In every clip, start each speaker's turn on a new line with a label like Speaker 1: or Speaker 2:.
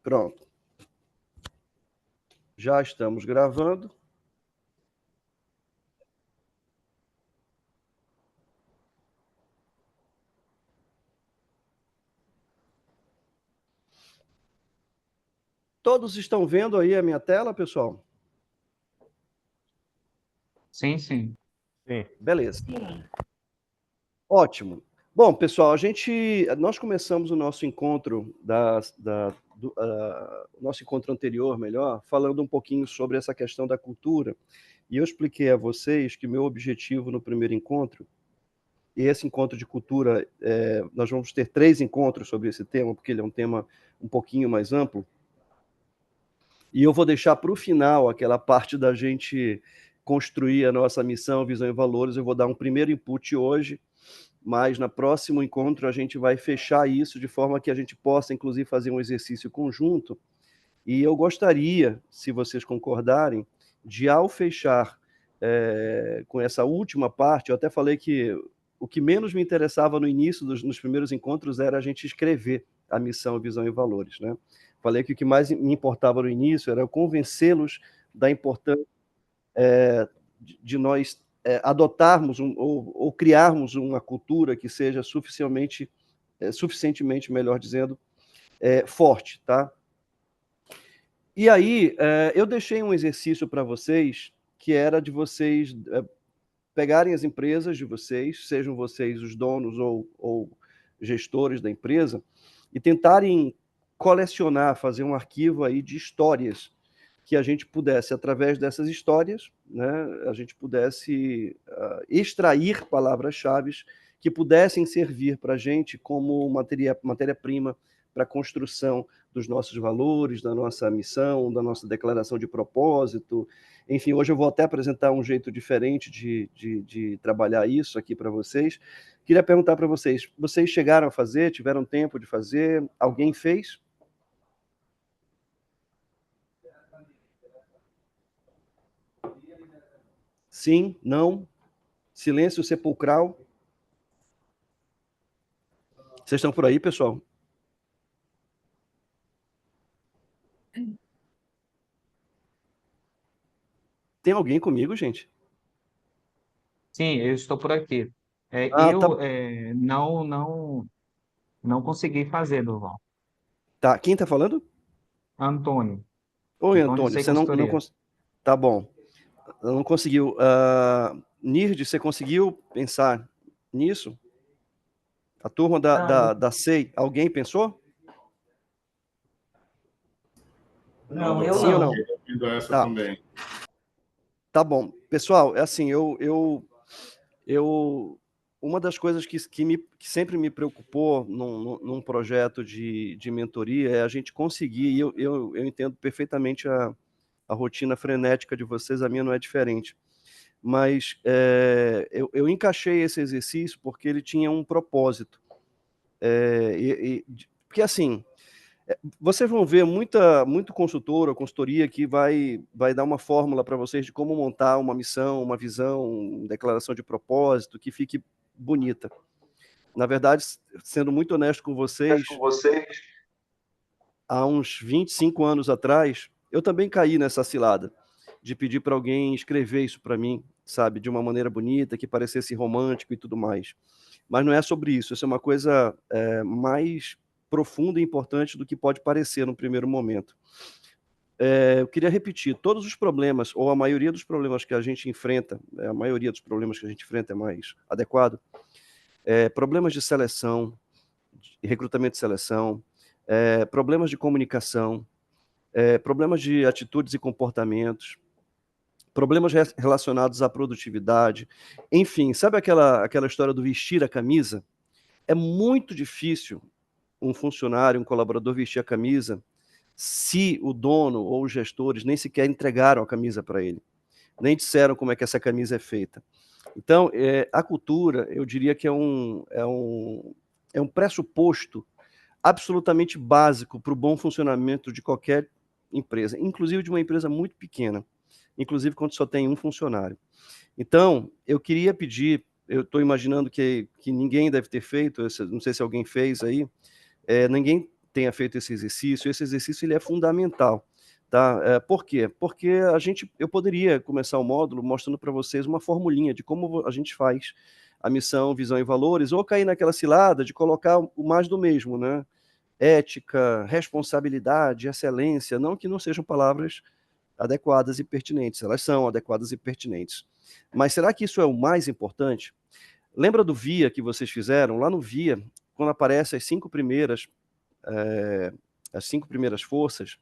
Speaker 1: Pronto. Já estamos gravando. Todos estão vendo aí a minha tela, pessoal?
Speaker 2: Sim, sim.
Speaker 1: Sim. Beleza. Ótimo. Bom, pessoal, nós começamos o nosso encontro nosso encontro anterior, melhor, falando um pouquinho sobre essa questão da cultura. E eu expliquei a vocês que meu objetivo no primeiro encontro, e esse encontro de cultura, nós vamos ter 3 encontros sobre esse tema, porque ele é um tema um pouquinho mais amplo. E eu vou deixar para o final aquela parte da gente construir a nossa missão, visão e valores. Eu vou dar um primeiro input hoje, mas no próximo encontro a gente vai fechar isso de forma que a gente possa, inclusive, fazer um exercício conjunto. E eu gostaria, se vocês concordarem, de ao fechar com essa última parte, eu até falei que o que menos me interessava no início, nos primeiros encontros, era a gente escrever a missão, visão e valores, né? Falei que o que mais me importava no início era convencê-los da importância de nós adotarmos ou criarmos uma cultura que seja suficientemente, melhor dizendo, forte, tá? E aí, eu deixei um exercício para vocês, que era de vocês pegarem as empresas de vocês, sejam vocês os donos ou gestores da empresa, e tentarem colecionar, fazer um arquivo aí de histórias que a gente pudesse, através dessas histórias, né, a gente pudesse extrair palavras-chave que pudessem servir para a gente como matéria-prima para a construção dos nossos valores, da nossa missão, da nossa declaração de propósito. Enfim, hoje eu vou até apresentar um jeito diferente de trabalhar isso aqui para vocês. Queria perguntar para vocês, vocês chegaram a fazer, tiveram tempo de fazer? Alguém fez? Sim? Não? Silêncio sepulcral? Vocês estão por aí, pessoal? Tem alguém comigo, gente?
Speaker 2: Sim, eu estou por aqui.
Speaker 1: Tá,
Speaker 2: Não consegui fazer, Durval.
Speaker 1: tá. Quem tá falando?
Speaker 2: Antônio.
Speaker 1: Oi,
Speaker 2: Antônio
Speaker 1: Antônio.
Speaker 2: Sei
Speaker 1: Você não
Speaker 2: Consultoria.
Speaker 1: Tá bom. Não conseguiu. Nirde, você conseguiu pensar nisso? A turma
Speaker 2: Não,
Speaker 1: da SEI, alguém pensou?
Speaker 2: não, eu
Speaker 1: Sim ou
Speaker 2: não.
Speaker 1: não?
Speaker 3: Ouvindo essa
Speaker 1: Tá.
Speaker 3: também.
Speaker 1: Tá bom. Pessoal, é assim, uma das coisas que sempre me preocupou num projeto de mentoria é a gente conseguir, e eu entendo perfeitamente a rotina frenética de vocês, a minha não é diferente, mas eu encaixei esse exercício porque ele tinha um propósito. Porque assim, vocês vão ver muito consultor ou consultoria que vai dar uma fórmula para vocês de como montar uma missão, uma visão, uma declaração de propósito que fique bonita. Na verdade, sendo muito honesto com vocês, há uns 25 anos atrás, eu também caí nessa cilada de pedir para alguém escrever isso para mim, sabe, de uma maneira bonita, que parecesse romântico e tudo mais. Mas não é sobre isso, isso é uma coisa mais profunda e importante do que pode parecer no primeiro momento. Eu queria repetir, todos os problemas, ou a maioria dos problemas que a gente enfrenta, a maioria dos problemas que a gente enfrenta é mais adequado, problemas de seleção, de recrutamento e seleção, problemas de comunicação, problemas de atitudes e comportamentos, problemas relacionados à produtividade, enfim, sabe aquela história do vestir a camisa? É muito difícil um funcionário, um colaborador vestir a camisa se o dono ou os gestores nem sequer entregaram a camisa para ele, nem disseram como é que essa camisa é feita. Então, a cultura, eu diria que é um pressuposto absolutamente básico para o bom funcionamento de qualquer empresa, inclusive de uma empresa muito pequena, inclusive quando só tem um funcionário. Então, eu queria pedir, eu estou imaginando que ninguém deve ter feito, não sei se alguém fez aí, ninguém tenha feito esse exercício ele é fundamental. Tá? Por quê? Porque eu poderia começar o módulo mostrando para vocês uma formulinha de como a gente faz a missão, visão e valores, ou cair naquela cilada de colocar o mais do mesmo, né? Ética, responsabilidade, excelência, não que não sejam palavras adequadas e pertinentes, elas são adequadas e pertinentes. Mas será que isso é o mais importante? Lembra do VIA que vocês fizeram? Lá no VIA, quando aparecem as 5 primeiras forças,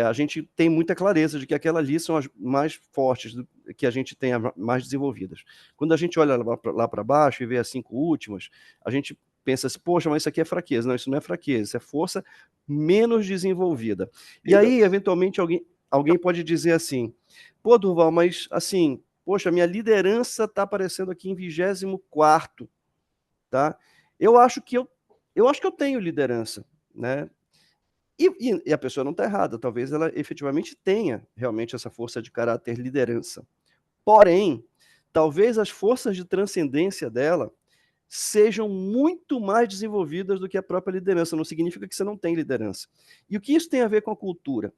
Speaker 1: a gente tem muita clareza de que aquelas ali são as mais fortes, que a gente tem mais desenvolvidas. Quando a gente olha lá para baixo e vê as 5 últimas, a gente pensa assim, poxa, mas isso aqui é fraqueza. Não, isso não é fraqueza, isso é força menos desenvolvida. E aí, eventualmente, alguém pode dizer assim, pô, Durval, mas assim, poxa, minha liderança está aparecendo aqui em 24º, tá? Eu acho que eu tenho liderança, né? E a pessoa não está errada, talvez ela efetivamente tenha realmente essa força de caráter liderança. Porém, talvez as forças de transcendência dela sejam muito mais desenvolvidas do que a própria liderança. Não significa que você não tem liderança. E o que isso tem a ver com a cultura?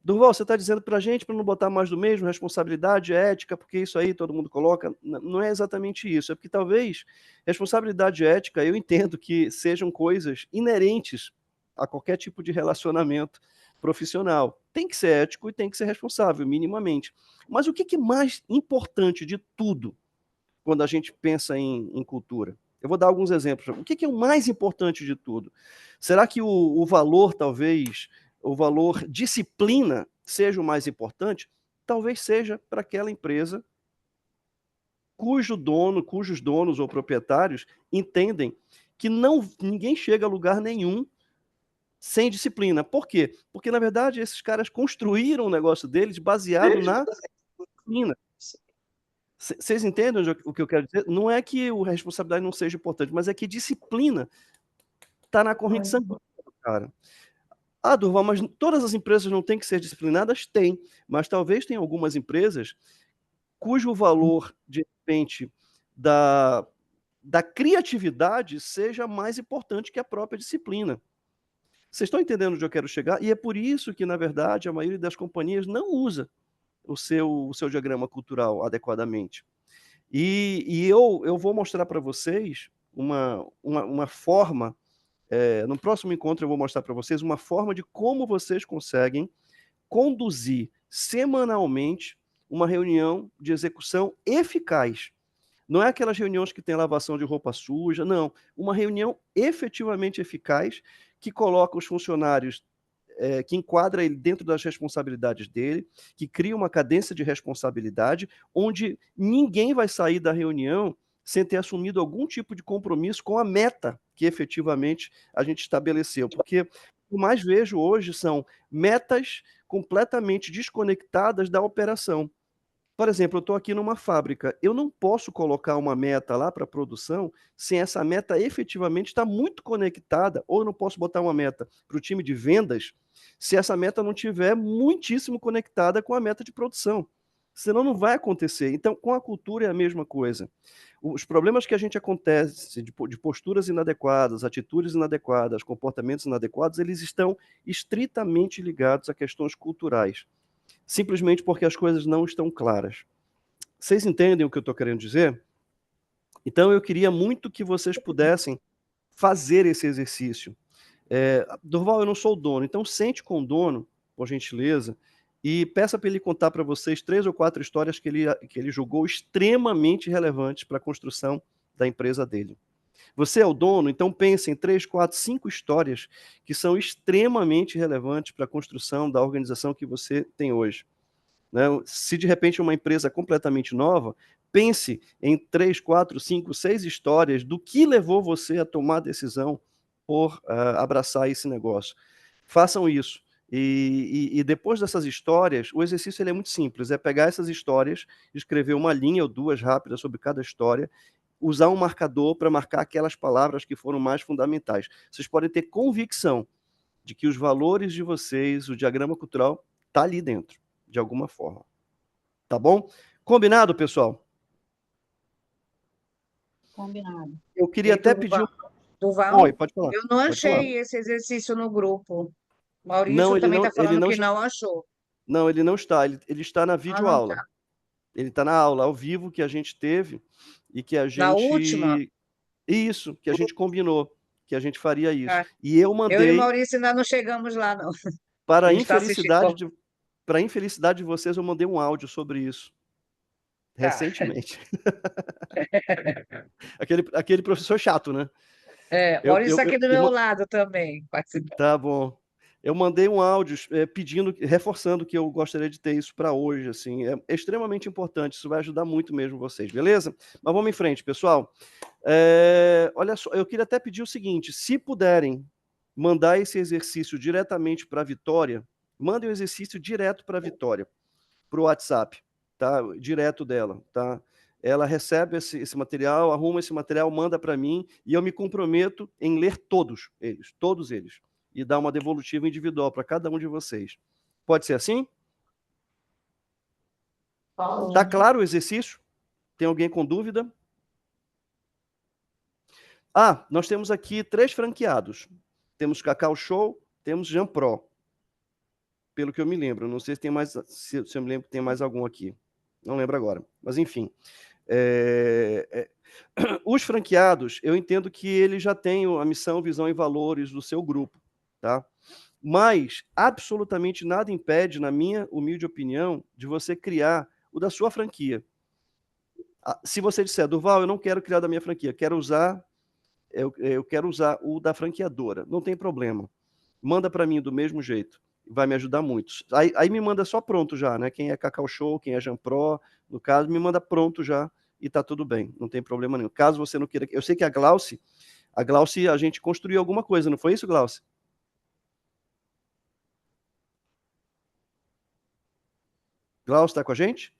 Speaker 1: Durval, você está dizendo para a gente para não botar mais do mesmo, responsabilidade, ética, porque isso aí todo mundo coloca. Não é exatamente isso. É porque talvez responsabilidade e ética, eu entendo que sejam coisas inerentes a qualquer tipo de relacionamento profissional. Tem que ser ético e tem que ser responsável, minimamente. Mas o que é mais importante de tudo quando a gente pensa em cultura? Eu vou dar alguns exemplos. O que é o mais importante de tudo? Será que o valor, talvez, o valor disciplina seja o mais importante? Talvez seja para aquela empresa cujos donos ou proprietários entendem que ninguém chega a lugar nenhum sem disciplina. Por quê? Porque, na verdade, esses caras construíram o negócio deles baseado na disciplina. Vocês entendem o que eu quero dizer? Não é que a responsabilidade não seja importante, mas é que disciplina está na corrente sanguínea, cara. Ah, Durval, mas todas as empresas não têm que ser disciplinadas? Tem, mas talvez tenha algumas empresas cujo valor, de repente, da criatividade seja mais importante que a própria disciplina. Vocês estão entendendo onde eu quero chegar? E é por isso que, na verdade, a maioria das companhias não usa o seu diagrama cultural adequadamente. E eu vou mostrar para vocês uma forma, no próximo encontro eu vou mostrar para vocês uma forma de como vocês conseguem conduzir semanalmente uma reunião de execução eficaz. Não é aquelas reuniões que tem lavação de roupa suja, não. Uma reunião efetivamente eficaz que coloca os funcionários, que enquadra ele dentro das responsabilidades dele, que cria uma cadência de responsabilidade, onde ninguém vai sair da reunião sem ter assumido algum tipo de compromisso com a meta que efetivamente a gente estabeleceu. Porque o que mais vejo hoje são metas completamente desconectadas da operação. Por exemplo, eu estou aqui numa fábrica, eu não posso colocar uma meta lá para a produção sem essa meta efetivamente estar muito conectada, ou eu não posso botar uma meta para o time de vendas se essa meta não estiver muitíssimo conectada com a meta de produção. Senão não vai acontecer. Então, com a cultura é a mesma coisa. Os problemas que a gente acontece de posturas inadequadas, atitudes inadequadas, comportamentos inadequados, eles estão estritamente ligados a questões culturais, simplesmente porque as coisas não estão claras. Vocês entendem o que eu estou querendo dizer? Então, eu queria muito que vocês pudessem fazer esse exercício. Durval, eu não sou o dono, então sente com o dono, por gentileza, e peça para ele contar para vocês 3 ou 4 histórias que ele julgou extremamente relevantes para a construção da empresa dele. Você é o dono, então pense em 3, 4, 5 histórias que são extremamente relevantes para a construção da organização que você tem hoje. Né? Se de repente é uma empresa completamente nova, pense em 3, 4, 5, 6 histórias do que levou você a tomar a decisão por abraçar esse negócio. Façam isso. E depois dessas histórias, o exercício ele é muito simples, é pegar essas histórias, escrever uma linha ou duas rápidas sobre cada história, usar um marcador para marcar aquelas palavras que foram mais fundamentais. Vocês podem ter convicção de que os valores de vocês, o diagrama cultural, está ali dentro, de alguma forma. Tá bom? Combinado, pessoal?
Speaker 3: Combinado.
Speaker 1: Eu queria até pedir. Oi,
Speaker 2: Duval,
Speaker 1: pode falar,
Speaker 2: eu não
Speaker 1: pode falar.
Speaker 2: achei esse exercício no grupo.
Speaker 1: Não,
Speaker 2: Maurício também está
Speaker 1: ele
Speaker 2: falando
Speaker 1: não,
Speaker 2: que não achou.
Speaker 1: não, ele não está, ele está na
Speaker 2: Ah, não
Speaker 1: videoaula.
Speaker 2: tá.
Speaker 1: Ele está na aula ao vivo que a gente teve e que a
Speaker 2: Na última,
Speaker 1: gente. Isso, que a gente combinou, que a gente faria isso.
Speaker 2: tá.
Speaker 1: E eu
Speaker 2: Eu e
Speaker 1: mandei,
Speaker 2: Maurício ainda não chegamos lá, não.
Speaker 1: para
Speaker 2: A
Speaker 1: a
Speaker 2: gente está assistindo.
Speaker 1: infelicidade de vocês, eu mandei um áudio sobre isso,
Speaker 2: Tá.
Speaker 1: recentemente. Aquele professor chato, né?
Speaker 2: É,
Speaker 1: Eu,
Speaker 2: Maurício
Speaker 1: eu,
Speaker 2: está
Speaker 1: eu,
Speaker 2: aqui do
Speaker 1: eu
Speaker 2: meu
Speaker 1: ma-
Speaker 2: lado também, participando.
Speaker 1: Tá bom. Eu mandei um áudio pedindo, reforçando que eu gostaria de ter isso para hoje, assim, é extremamente importante, isso vai ajudar muito mesmo vocês, beleza? Mas vamos em frente, pessoal. Olha só, eu queria até pedir o seguinte: se puderem mandar esse exercício diretamente para a Vitória, mandem o exercício direto para a Vitória, para o WhatsApp, tá? Direto dela, tá? Ela recebe esse material, arruma esse material, manda para mim e eu me comprometo em ler todos eles, e dar uma devolutiva individual para cada um de vocês. Pode ser assim? Tá claro o exercício? Tem alguém com dúvida? Ah, nós temos aqui 3 franqueados. Temos Cacau Show, temos Jean Pro, pelo que eu me lembro. Não sei se tem mais, se eu me lembro que tem mais algum aqui. Não lembro agora. Mas enfim. É, é, os franqueados, eu entendo que eles já têm a missão, visão e valores do seu grupo, tá? Mas absolutamente nada impede, na minha humilde opinião, de você criar o da sua franquia. Se você disser, Durval, eu não quero criar da minha franquia, eu quero usar o da franqueadora, não tem problema. Manda para mim do mesmo jeito, vai me ajudar muito. Aí me manda só pronto já, né? Quem é Cacau Show, quem é Jean Pro, no caso, me manda pronto já e tá tudo bem, não tem problema nenhum. Caso você não queira, eu sei que a Glauce a gente construiu alguma coisa, não foi isso, Glauce? Glauce está com a gente?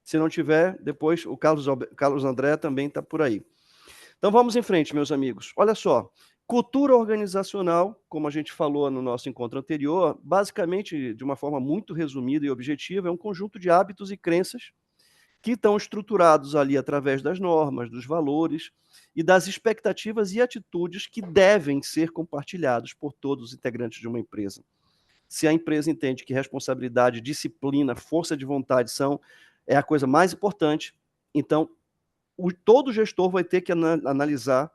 Speaker 1: Se não tiver, depois o Carlos André também está por aí. Então vamos em frente, meus amigos. Olha só, cultura organizacional, como a gente falou no nosso encontro anterior, basicamente, de uma forma muito resumida e objetiva, é um conjunto de hábitos e crenças que estão estruturados ali através das normas, dos valores e das expectativas e atitudes que devem ser compartilhados por todos os integrantes de uma empresa. Se a empresa entende que responsabilidade, disciplina, força de vontade é a coisa mais importante, então todo gestor vai ter que analisar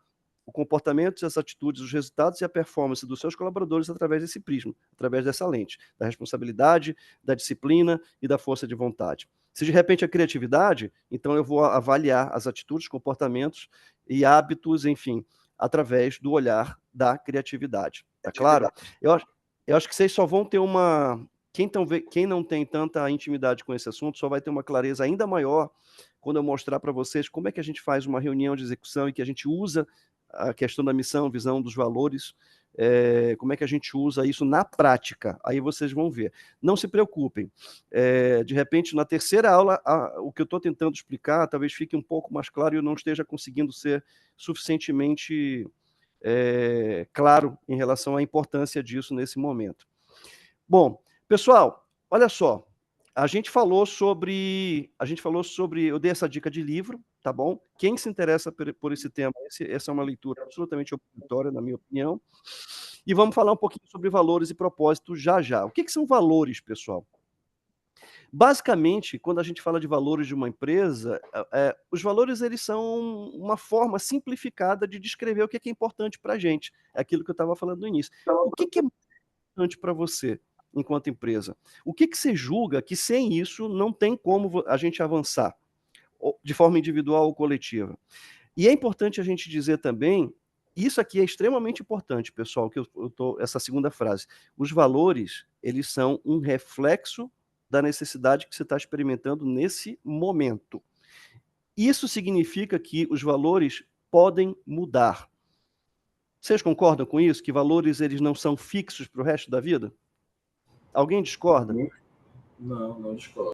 Speaker 1: o comportamento, as atitudes, os resultados e a performance dos seus colaboradores através desse prisma, através dessa lente, da responsabilidade, da disciplina e da força de vontade. Se de repente a criatividade, então eu vou avaliar as atitudes, comportamentos e hábitos, enfim, através do olhar da criatividade. Tá claro? Eu acho que vocês só vão ter uma. Quem não tem tanta intimidade com esse assunto só vai ter uma clareza ainda maior quando eu mostrar para vocês como é que a gente faz uma reunião de execução e que a gente usa a questão da missão, visão dos valores, como é que a gente usa isso na prática. Aí vocês vão ver. Não se preocupem. De repente, na terceira aula, o que eu estou tentando explicar talvez fique um pouco mais claro e eu não esteja conseguindo ser suficientemente claro em relação à importância disso nesse momento. Bom, pessoal, olha só. Eu dei essa dica de livro, tá bom? Quem se interessa por esse tema, essa é uma leitura absolutamente obrigatória, na minha opinião. E vamos falar um pouquinho sobre valores e propósitos já já. O que são valores, pessoal? Basicamente, quando a gente fala de valores de uma empresa, os valores eles são uma forma simplificada de descrever o que é importante para a gente. É aquilo que eu estava falando no início. O que é importante para você enquanto empresa? O que você julga que sem isso não tem como a gente avançar, de forma individual ou coletiva? E é importante a gente dizer também, isso aqui é extremamente importante, pessoal, essa segunda frase. Os valores, eles são um reflexo da necessidade que você está experimentando nesse momento. Isso significa que os valores podem mudar. Vocês concordam com isso? Que valores eles não são fixos para o resto da vida? Alguém discorda?
Speaker 3: Não, não discordo.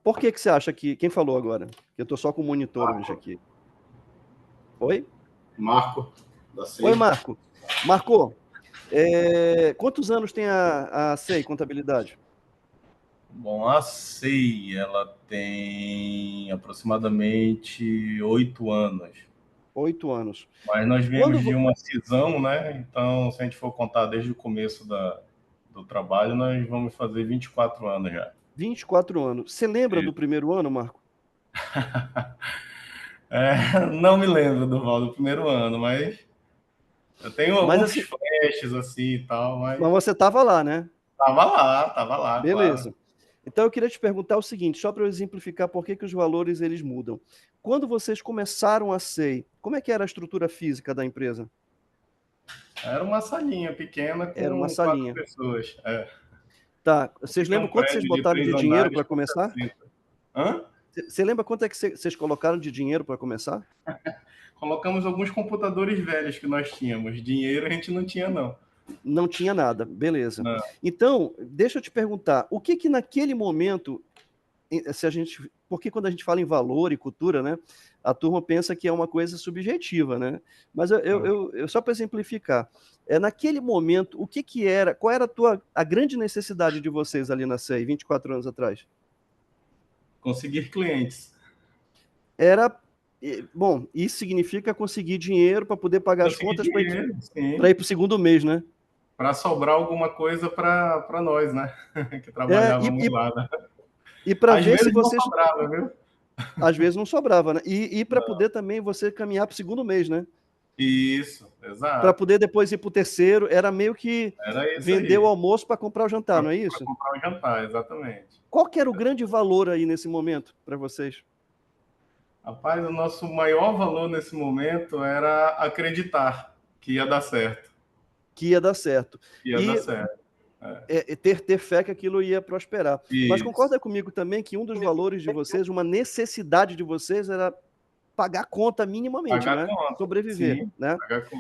Speaker 1: Por que você acha que... Quem falou agora? Eu estou só com o monitor hoje aqui. Oi?
Speaker 3: Marco, da SEI.
Speaker 1: Oi, Marco. Marco, quantos anos tem a SEI Contabilidade?
Speaker 3: Bom, a SEI, ela tem aproximadamente 8 anos.
Speaker 1: 8 anos.
Speaker 3: Mas nós viemos de uma cisão, né? Então, se a gente for contar desde o começo do trabalho, nós vamos fazer 24 anos já.
Speaker 1: 24 anos. Você lembra do primeiro ano, Marco?
Speaker 3: Não me lembro, Durval, do primeiro ano, mas eu tenho alguns
Speaker 1: assim,
Speaker 3: flashes assim e tal, mas
Speaker 1: você estava lá, né?
Speaker 3: Tava lá,
Speaker 1: Beleza.
Speaker 3: claro.
Speaker 1: Então eu queria te perguntar o seguinte, só para eu exemplificar por que os valores eles mudam. Quando vocês começaram a SEI, como é que era a estrutura física da empresa?
Speaker 3: Era uma salinha pequena com
Speaker 1: Era uma salinha.
Speaker 3: 4 pessoas.
Speaker 1: Tá. Vocês lembram quanto vocês botaram de dinheiro para começar?
Speaker 3: Hã?
Speaker 1: Você lembra quanto é que vocês colocaram de dinheiro para começar?
Speaker 3: Colocamos alguns computadores velhos que nós tínhamos. Dinheiro a gente não tinha, não.
Speaker 1: Não tinha nada, beleza.
Speaker 3: Não.
Speaker 1: Então, deixa eu te perguntar, o que naquele momento, porque quando a gente fala em valor e cultura, né, a turma pensa que é uma coisa subjetiva, né? Mas eu só para exemplificar, naquele momento, qual era a grande necessidade de vocês ali na SEI, 24 anos atrás?
Speaker 3: Conseguir clientes.
Speaker 1: Bom, isso significa conseguir dinheiro para poder pagar as contas para ir para o segundo mês, né?
Speaker 3: Para sobrar alguma coisa para nós, né? Que trabalhávamos lá. Né?
Speaker 1: E para ver se vocês.
Speaker 3: Não sobrava, viu?
Speaker 1: Às vezes não sobrava, né? E para poder também você caminhar para o segundo mês, né?
Speaker 3: Isso, exato.
Speaker 1: Para poder depois ir para o terceiro, era meio que vender o almoço para comprar o jantar, não é isso?
Speaker 3: Para comprar o jantar, exatamente.
Speaker 1: Qual que era o grande valor aí nesse momento para vocês?
Speaker 3: Rapaz, o nosso maior valor nesse momento era acreditar que ia dar certo.
Speaker 1: Que ia dar certo.
Speaker 3: Dar certo.
Speaker 1: Ter fé que aquilo ia prosperar.
Speaker 3: Isso.
Speaker 1: Mas concorda comigo também que um dos valores de vocês, uma necessidade de vocês era pagar conta minimamente, né? Sobreviver,
Speaker 3: sim,
Speaker 1: né?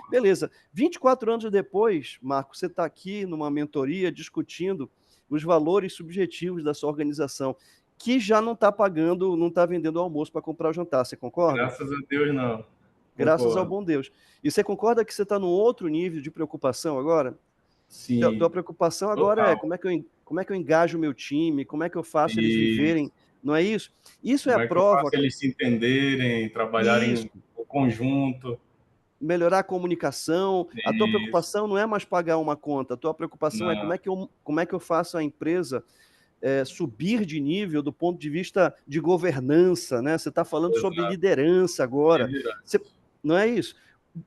Speaker 1: Beleza. 24 anos depois, Marco, você está aqui numa mentoria discutindo os valores subjetivos da sua organização, que já não está pagando, não está vendendo o almoço para comprar o jantar. Você concorda?
Speaker 3: Graças a Deus, não.
Speaker 1: Graças ao bom Deus. E você concorda que você está num outro nível de preocupação agora?
Speaker 3: Sim.
Speaker 1: A tua preocupação agora é como é que eu engajo o meu time, como é que eu faço eles viverem, não é isso? Isso é a prova.
Speaker 3: Como é que eu faço eles se entenderem, trabalharem em conjunto.
Speaker 1: Melhorar a comunicação. Isso. A tua preocupação não é mais pagar uma conta, a tua preocupação é como é que eu faço a empresa subir de nível do ponto de vista de governança, né? Você está falando sobre liderança agora. Não é isso?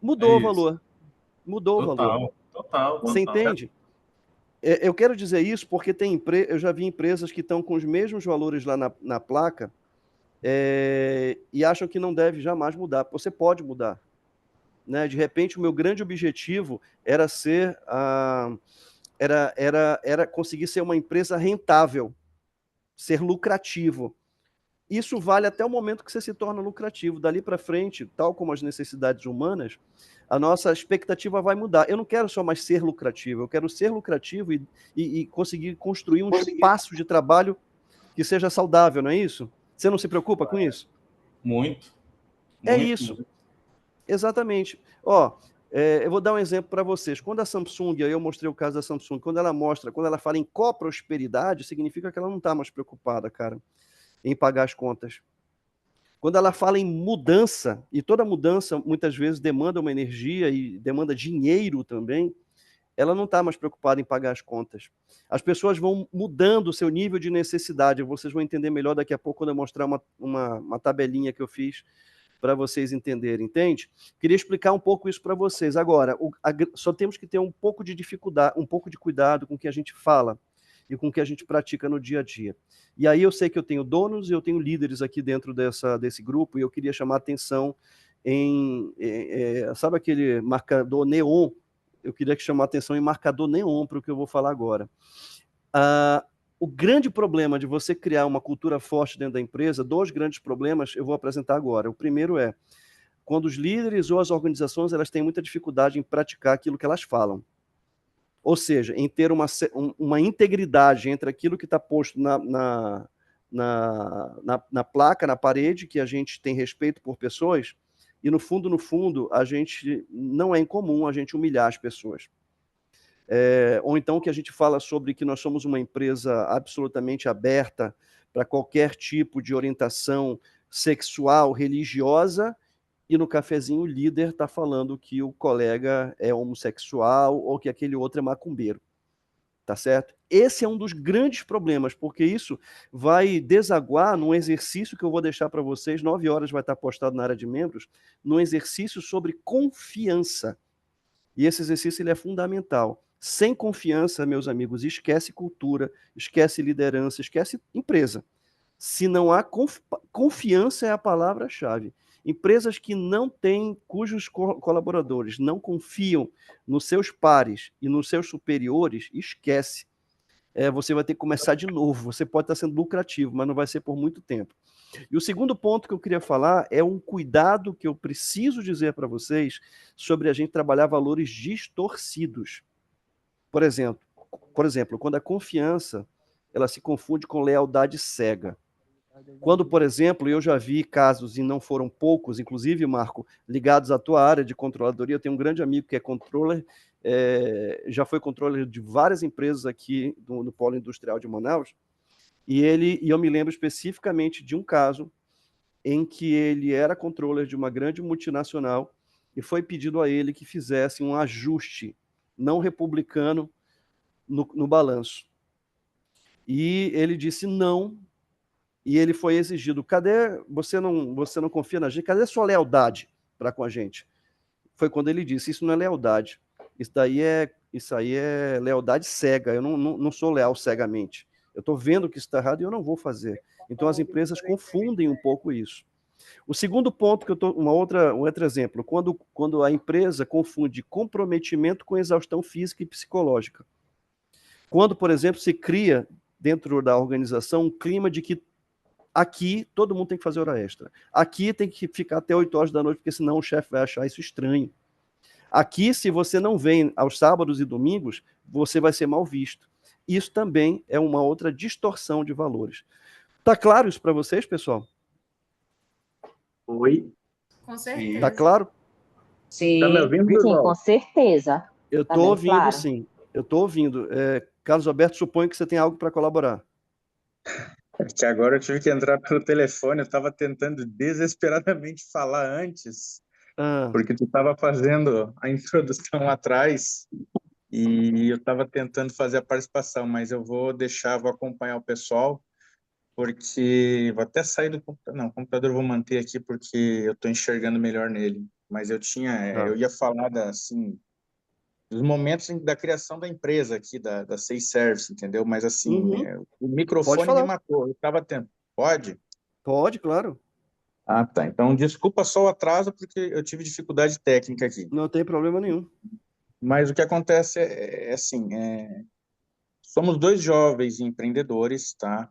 Speaker 1: Mudou o valor. Mudou o valor.
Speaker 3: Total.
Speaker 1: Você entende? Eu quero dizer isso porque eu já vi empresas que estão com os mesmos valores lá na placa e acham que não deve jamais mudar. Você pode mudar. Né? De repente, o meu grande objetivo era era conseguir ser uma empresa rentável, ser lucrativo. Isso vale até o momento que você se torna lucrativo. Dali para frente, tal como as necessidades humanas, a nossa expectativa vai mudar. Eu não quero só mais ser lucrativo, eu quero ser lucrativo e conseguir construir um espaço de trabalho que seja saudável, não é isso? Você não se preocupa com isso?
Speaker 3: Muito.
Speaker 1: É isso. Muito. Exatamente. Eu vou dar um exemplo para vocês. Quando a Samsung, aí eu mostrei o caso da Samsung, quando ela fala em coprosperidade, significa que ela não está mais preocupada, cara, em pagar as contas. Quando ela fala em mudança, e toda mudança muitas vezes demanda uma energia e demanda dinheiro também, ela não está mais preocupada em pagar as contas. As pessoas vão mudando o seu nível de necessidade. Vocês vão entender melhor daqui a pouco quando eu mostrar uma tabelinha que eu fiz para vocês entenderem, entende? Queria explicar um pouco isso para vocês. Agora, só temos que ter um pouco de dificuldade, um pouco de cuidado com o que a gente fala e com o que a gente pratica no dia a dia. E aí eu sei que eu tenho donos e eu tenho líderes aqui dentro desse grupo, e eu queria chamar a atenção sabe aquele marcador neon? Eu queria chamar a atenção em marcador neon para o que eu vou falar agora. O grande problema de você criar uma cultura forte dentro da empresa, 2 grandes problemas eu vou apresentar agora. O primeiro é quando os líderes ou as organizações elas têm muita dificuldade em praticar aquilo que elas falam. Ou seja, em ter uma integridade entre aquilo que está posto na placa, na parede, que a gente tem respeito por pessoas, e no fundo, a gente não é incomum a gente humilhar as pessoas. Ou então que a gente fala sobre que nós somos uma empresa absolutamente aberta para qualquer tipo de orientação sexual, religiosa, e no cafezinho o líder está falando que o colega é homossexual ou que aquele outro é macumbeiro. Tá certo? Esse é um dos grandes problemas, porque isso vai desaguar num exercício que eu vou deixar para vocês, 9 horas vai estar postado na área de membros, num exercício sobre confiança. E esse exercício ele é fundamental. Sem confiança, meus amigos, esquece cultura, esquece liderança, esquece empresa. Se não há confiança é a palavra-chave. Empresas que não têm, cujos colaboradores não confiam nos seus pares e nos seus superiores, esquece. Você vai ter que começar de novo. Você pode estar sendo lucrativo, mas não vai ser por muito tempo. E o segundo ponto que eu queria falar é um cuidado que eu preciso dizer para vocês sobre a gente trabalhar valores distorcidos. Por exemplo, quando a confiança ela se confunde com lealdade cega. Quando, por exemplo, eu já vi casos, e não foram poucos, inclusive, Marco, ligados à tua área de controladoria, eu tenho um grande amigo que é controller, já foi controller de várias empresas aqui no Polo Industrial de Manaus, e eu me lembro especificamente de um caso em que ele era controller de uma grande multinacional e foi pedido a ele que fizesse um ajuste não republicano no balanço. E ele disse não, e ele foi exigido, cadê, você não confia na gente, cadê a sua lealdade para com a gente? Foi quando ele disse, isso não é lealdade, isso aí é lealdade cega, eu não sou leal cegamente, eu estou vendo que isso está errado e eu não vou fazer. Então as empresas confundem um pouco isso. O segundo ponto, um outro exemplo, quando a empresa confunde comprometimento com exaustão física e psicológica. Quando, por exemplo, se cria dentro da organização um clima de que aqui todo mundo tem que fazer hora extra. Aqui tem que ficar até 8 horas da noite, porque senão o chefe vai achar isso estranho. Aqui, se você não vem aos sábados e domingos, você vai ser mal visto. Isso também é uma outra distorção de valores. Tá claro isso para vocês, pessoal?
Speaker 4: Oi.
Speaker 2: Com certeza.
Speaker 1: Tá claro?
Speaker 4: Sim. Tá me ouvindo,
Speaker 5: sim, com certeza.
Speaker 1: Eu estou ouvindo, claro. Sim. Eu estou ouvindo. Carlos Alberto, suponho que você tem algo para colaborar.
Speaker 4: É que agora eu tive que entrar pelo telefone, eu estava tentando desesperadamente falar antes, porque tu estava fazendo a introdução atrás e eu estava tentando fazer a participação, mas eu vou acompanhar o pessoal, porque vou até sair do computador. Não, o computador eu vou manter aqui porque eu estou enxergando melhor nele. Mas eu ia falar dos momentos da criação da empresa aqui, da Seis Service, entendeu? Mas assim, o microfone me matou. Eu estava tentando. Pode?
Speaker 1: Pode, claro.
Speaker 4: Ah, tá. Então, desculpa só o atraso, porque eu tive dificuldade técnica aqui.
Speaker 1: Não tem problema nenhum.
Speaker 4: Mas o que acontece assim, somos dois jovens empreendedores, tá?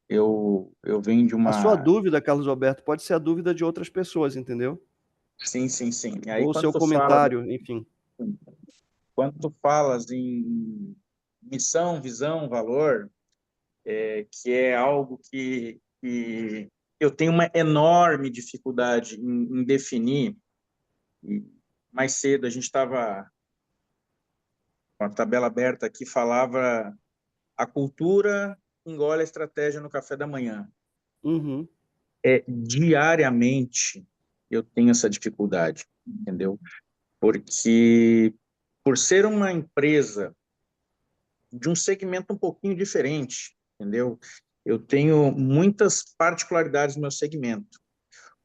Speaker 4: Eu venho de uma...
Speaker 1: A sua dúvida, Carlos Alberto, pode ser a dúvida de outras pessoas, entendeu?
Speaker 4: Sim. E aí,
Speaker 1: ou o seu comentário, enfim.
Speaker 4: Quando tu falas em missão, visão, valor, que é algo que eu tenho uma enorme dificuldade em definir. E mais cedo a gente estava com a tabela aberta aqui, falava a cultura engole a estratégia no café da manhã. Diariamente eu tenho essa dificuldade, entendeu? Porque por ser uma empresa de um segmento um pouquinho diferente, entendeu? Eu tenho muitas particularidades no meu segmento.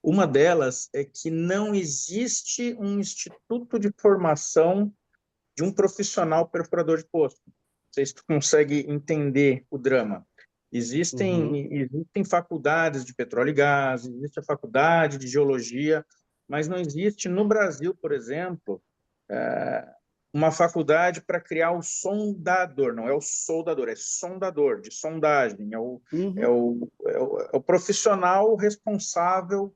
Speaker 4: Uma delas é que não existe um instituto de formação de um profissional perfurador de poço. Vocês conseguem entender o drama. Existem faculdades de petróleo e gás, existe a faculdade de geologia, mas não existe no Brasil, por exemplo, uma faculdade para criar o sondador. Não é o soldador, é sondador, de sondagem. É o profissional responsável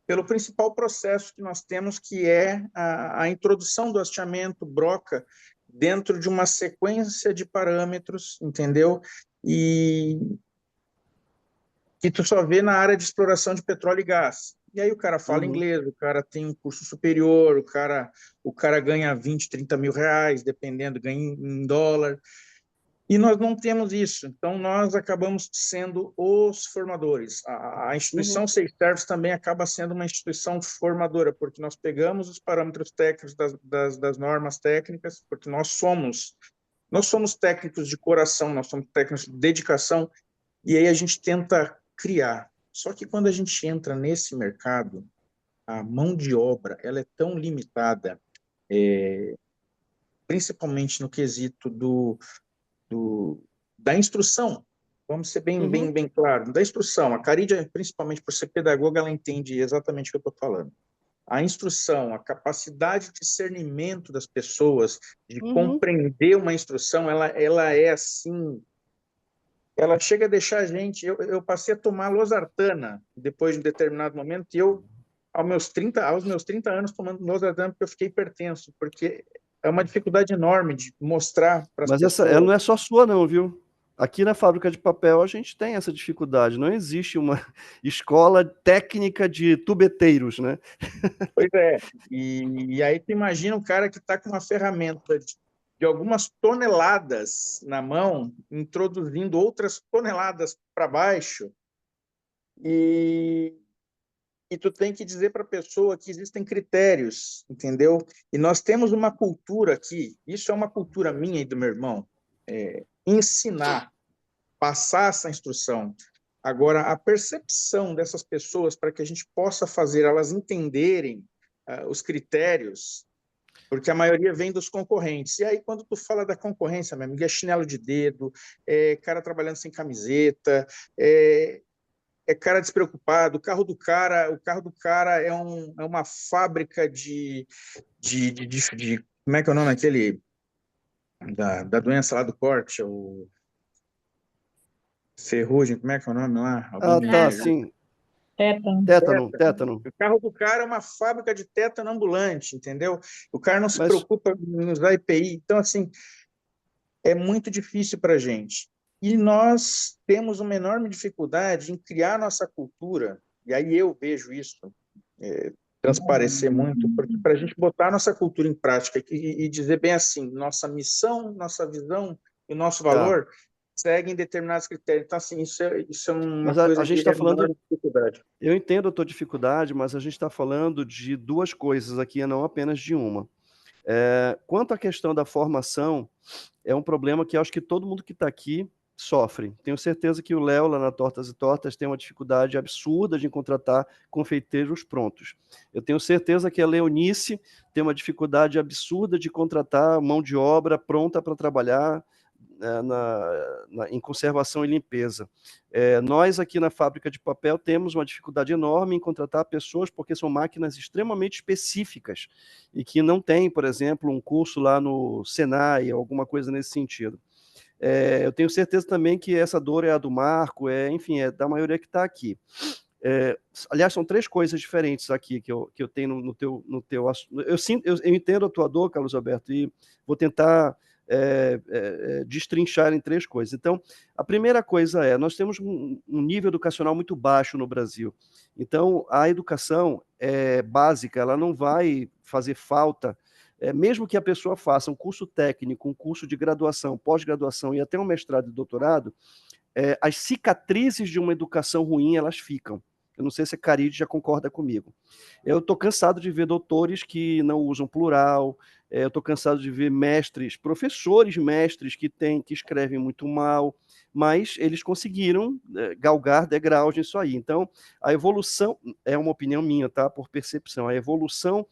Speaker 4: pelo principal processo que nós temos, que é a introdução do hasteamento broca dentro de uma sequência de parâmetros, entendeu? E que tu só vê na área de exploração de petróleo e gás. E aí o cara fala inglês, o cara tem um curso superior, o cara ganha 20, 30 mil reais, dependendo, ganha em dólar. E nós não temos isso, então nós acabamos sendo os formadores. A instituição Safe Service também acaba sendo uma instituição formadora, porque nós pegamos os parâmetros técnicos das normas técnicas, porque nós somos técnicos de coração, nós somos técnicos de dedicação, e aí a gente tenta criar. Só que quando a gente entra nesse mercado, a mão de obra ela é tão limitada, principalmente no quesito da instrução. Vamos ser bem claro, da instrução. A Carídia, principalmente por ser pedagoga, ela entende exatamente o que eu estou falando. A instrução, a capacidade de discernimento das pessoas, de compreender uma instrução, ela é assim, ela chega a deixar a gente... Eu passei a tomar losartana depois de um determinado momento, e eu, aos meus 30 anos, tomando losartana, porque eu fiquei hipertenso, porque é uma dificuldade enorme de mostrar para as pessoas.
Speaker 1: Mas ela não é só sua, não, viu? Aqui na fábrica de papel a gente tem essa dificuldade. Não existe uma escola técnica de tubeteiros, né?
Speaker 4: Pois é. E aí tu imagina um cara que está com uma ferramenta de algumas toneladas na mão, introduzindo outras toneladas para baixo, e tu tem que dizer para a pessoa que existem critérios, entendeu? E nós temos uma cultura aqui, isso é uma cultura minha e do meu irmão, ensinar, passar essa instrução. Agora, a percepção dessas pessoas para que a gente possa fazer elas entenderem os critérios, porque a maioria vem dos concorrentes. E aí, quando tu fala da concorrência, meu amigo, é chinelo de dedo, cara trabalhando sem camiseta, cara despreocupado. O carro do cara é uma fábrica de como é que é o nome aquele da doença lá do corte, o ferrugem, como é que é o nome lá?
Speaker 1: Sim. Tétano.
Speaker 4: O carro do cara é uma fábrica de tétano ambulante, entendeu? O cara não se preocupa em usar EPI. Então, assim, é muito difícil para a gente. E nós temos uma enorme dificuldade em criar nossa cultura, e aí eu vejo isso transparecer muito, porque para a gente botar nossa cultura em prática e dizer bem assim, nossa missão, nossa visão e nosso valor seguem determinados critérios. Então, assim, isso é uma coisa de enorme dificuldade.
Speaker 1: Eu entendo a tua dificuldade, mas a gente está falando de duas coisas aqui, não apenas de uma. Quanto à questão da formação, é um problema que eu acho que todo mundo que está aqui sofre. Tenho certeza que o Léo, lá na Tortas e Tortas, tem uma dificuldade absurda de contratar confeiteiros prontos. Eu tenho certeza que a Leonice tem uma dificuldade absurda de contratar mão de obra pronta para trabalhar em conservação e limpeza. Nós aqui na fábrica de papel temos uma dificuldade enorme em contratar pessoas porque são máquinas extremamente específicas e que não tem, por exemplo, um curso lá no Senai, alguma coisa nesse sentido. Eu tenho certeza também que essa dor é a do Marco, enfim, é da maioria que está aqui. Aliás, são três coisas diferentes aqui que eu tenho no teu eu entendo a tua dor, Carlos Alberto, e vou tentar destrinchar em três coisas. Então, a primeira coisa nós temos um nível educacional muito baixo no Brasil. Então, a educação básica, ela não vai fazer falta, mesmo que a pessoa faça um curso técnico, um curso de graduação, pós-graduação e até um mestrado e doutorado, as cicatrizes de uma educação ruim, elas ficam. Eu não sei se a Carídia já concorda comigo. Eu estou cansado de ver doutores que não usam plural, eu estou cansado de ver professores mestres que escrevem muito mal, mas eles conseguiram galgar degraus nisso aí. Então, a evolução, é uma opinião minha, tá? Por percepção, a evolução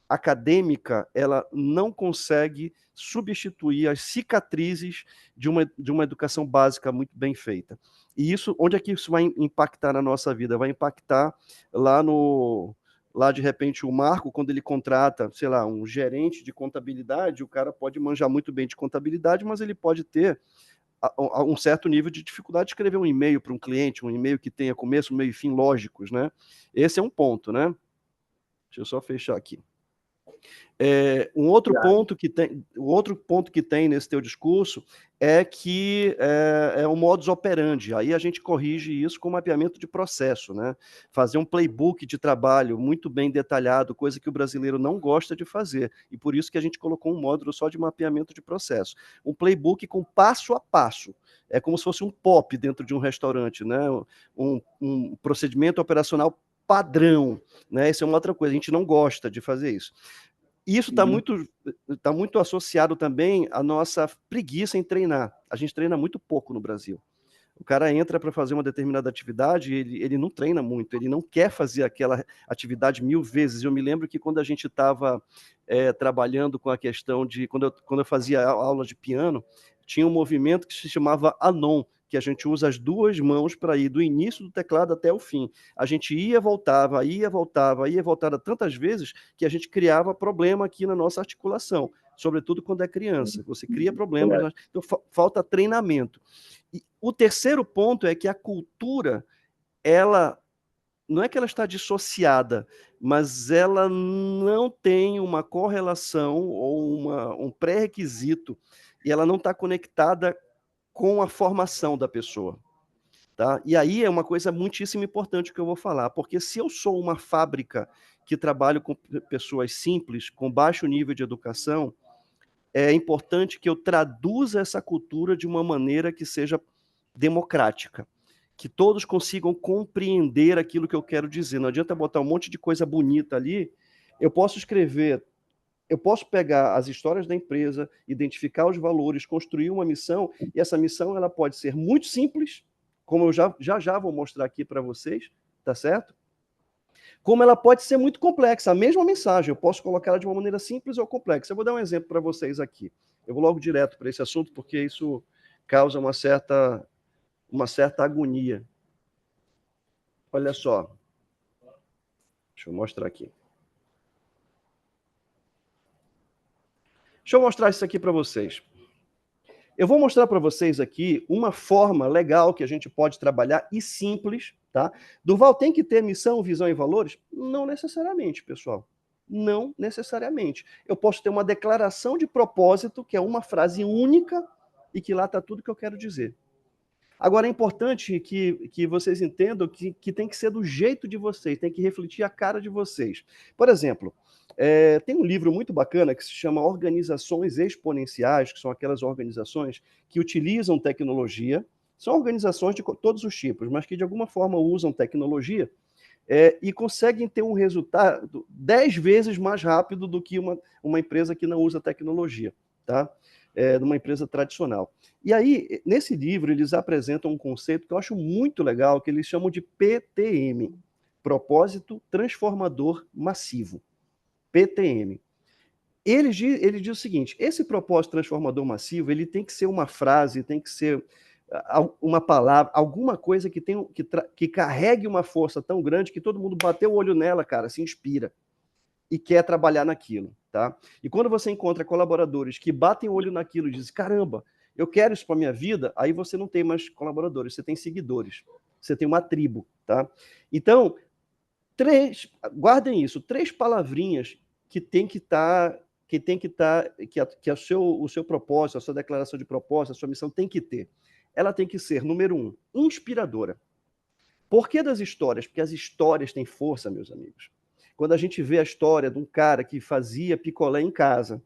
Speaker 1: acadêmica, ela não consegue substituir as cicatrizes de uma educação básica muito bem feita. E isso, onde é que isso vai impactar na nossa vida? Vai impactar lá de repente o Marco, quando ele contrata, sei lá, um gerente de contabilidade, o cara pode manjar muito bem de contabilidade, mas ele pode ter um certo nível de dificuldade de escrever um e-mail para um cliente, um e-mail que tenha começo, meio e fim lógicos, né? Esse é um ponto, né? Deixa eu só fechar aqui. Um outro ponto que tem nesse teu discurso é que é um modus operandi. Aí a gente corrige isso com mapeamento de processo, né? Fazer um playbook de trabalho muito bem detalhado, coisa que o brasileiro não gosta de fazer. E por isso que a gente colocou um módulo só de mapeamento de processo. Um playbook com passo a passo. É como se fosse um POP dentro de um restaurante, né? Um procedimento operacional padrão, né? Isso é uma outra coisa. A gente não gosta de fazer isso. E isso está muito associado também à nossa preguiça em treinar. A gente treina muito pouco no Brasil. O cara entra para fazer uma determinada atividade, ele não treina muito, ele não quer fazer aquela atividade 1000 vezes. Eu me lembro que quando a gente estava trabalhando com a questão de... Quando eu fazia aula de piano, tinha um movimento que se chamava Anon, que a gente usa as duas mãos para ir do início do teclado até o fim. A gente ia, voltava tantas vezes que a gente criava problema aqui na nossa articulação, sobretudo quando é criança. Você cria problemas, então falta treinamento. E o terceiro ponto é que a cultura, ela não é que ela está dissociada, mas ela não tem uma correlação ou um pré-requisito, e ela não está conectada com a formação da pessoa. Tá? E aí é uma coisa muitíssimo importante que eu vou falar, porque se eu sou uma fábrica que trabalho com pessoas simples, com baixo nível de educação, é importante que eu traduza essa cultura de uma maneira que seja democrática, que todos consigam compreender aquilo que eu quero dizer. Não adianta botar um monte de coisa bonita ali. Eu posso pegar as histórias da empresa, identificar os valores, construir uma missão, e essa missão ela pode ser muito simples, como eu já vou mostrar aqui para vocês, tá certo? Como ela pode ser muito complexa, a mesma mensagem, eu posso colocar ela de uma maneira simples ou complexa. Eu vou dar um exemplo para vocês aqui. Eu vou logo direto para esse assunto, porque isso causa uma certa agonia. Olha só. Deixa eu mostrar aqui. Deixa eu mostrar isso aqui para vocês. Eu vou mostrar para vocês aqui uma forma legal que a gente pode trabalhar e simples, tá? Durval tem que ter missão, visão e valores? Não necessariamente, pessoal. Não necessariamente. Eu posso ter uma declaração de propósito, que é uma frase única, e que lá está tudo que eu quero dizer. Agora, é importante que vocês entendam que tem que ser do jeito de vocês, tem que refletir a cara de vocês. Por exemplo, tem um livro muito bacana que se chama Organizações Exponenciais, que são aquelas organizações que utilizam tecnologia, são organizações de todos os tipos, mas que de alguma forma usam tecnologia e conseguem ter um resultado 10 vezes mais rápido do que uma empresa que não usa tecnologia, tá? De uma empresa tradicional. E aí, nesse livro, eles apresentam um conceito que eu acho muito legal, que eles chamam de PTM, Propósito Transformador Massivo. PTM. Ele diz o seguinte, esse propósito transformador massivo, ele tem que ser uma frase, tem que ser uma palavra, alguma coisa que carregue uma força tão grande que todo mundo bateu o olho nela, cara, se inspira e quer trabalhar naquilo, tá? E quando você encontra colaboradores que batem o olho naquilo e dizem, caramba, eu quero isso para minha vida, aí você não tem mais colaboradores, você tem seguidores, você tem uma tribo, tá? Então, guardem isso, 3 palavrinhas que tem que estar, que o seu propósito, a sua declaração de propósito, a sua missão tem que ter. Ela tem que ser, número 1, inspiradora. Por que das histórias? Porque as histórias têm força, meus amigos. Quando a gente vê a história de um cara que fazia picolé em casa,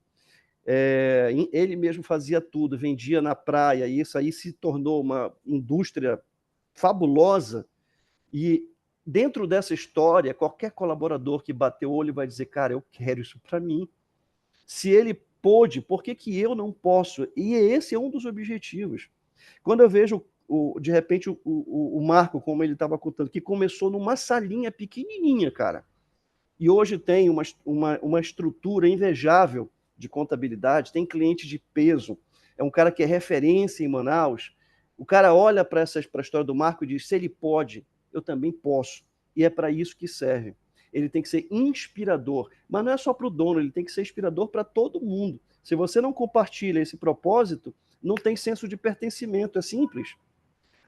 Speaker 1: ele mesmo fazia tudo, vendia na praia, e isso aí se tornou uma indústria fabulosa, e dentro dessa história, qualquer colaborador que bater o olho vai dizer, cara, eu quero isso para mim. Se ele pôde, por que eu não posso? E esse é um dos objetivos. Quando eu vejo, de repente, o Marco, como ele estava contando, que começou numa salinha pequenininha, cara, e hoje tem uma estrutura invejável de contabilidade, tem cliente de peso, é um cara que é referência em Manaus, o cara olha para a história do Marco e diz, se ele pode, eu também posso. E é para isso que serve. Ele tem que ser inspirador, mas não é só para o dono, ele tem que ser inspirador para todo mundo. Se você não compartilha esse propósito, não tem senso de pertencimento, é simples.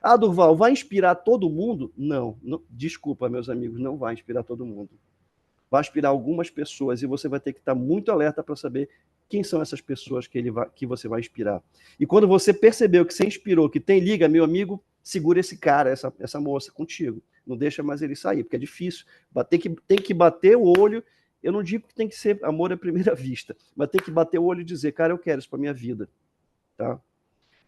Speaker 1: Ah, Durval, vai inspirar todo mundo? Não, desculpa, meus amigos, não vai inspirar todo mundo. vai inspirar algumas pessoas, e você vai ter que estar muito alerta para saber quem são essas pessoas que você vai inspirar. E quando você percebeu que você inspirou, que tem liga, meu amigo, segura esse cara, essa moça contigo. Não deixa mais ele sair, porque é difícil. Tem que bater o olho. Eu não digo que tem que ser amor à primeira vista, mas tem que bater o olho e dizer, cara, eu quero isso para minha vida. Tá?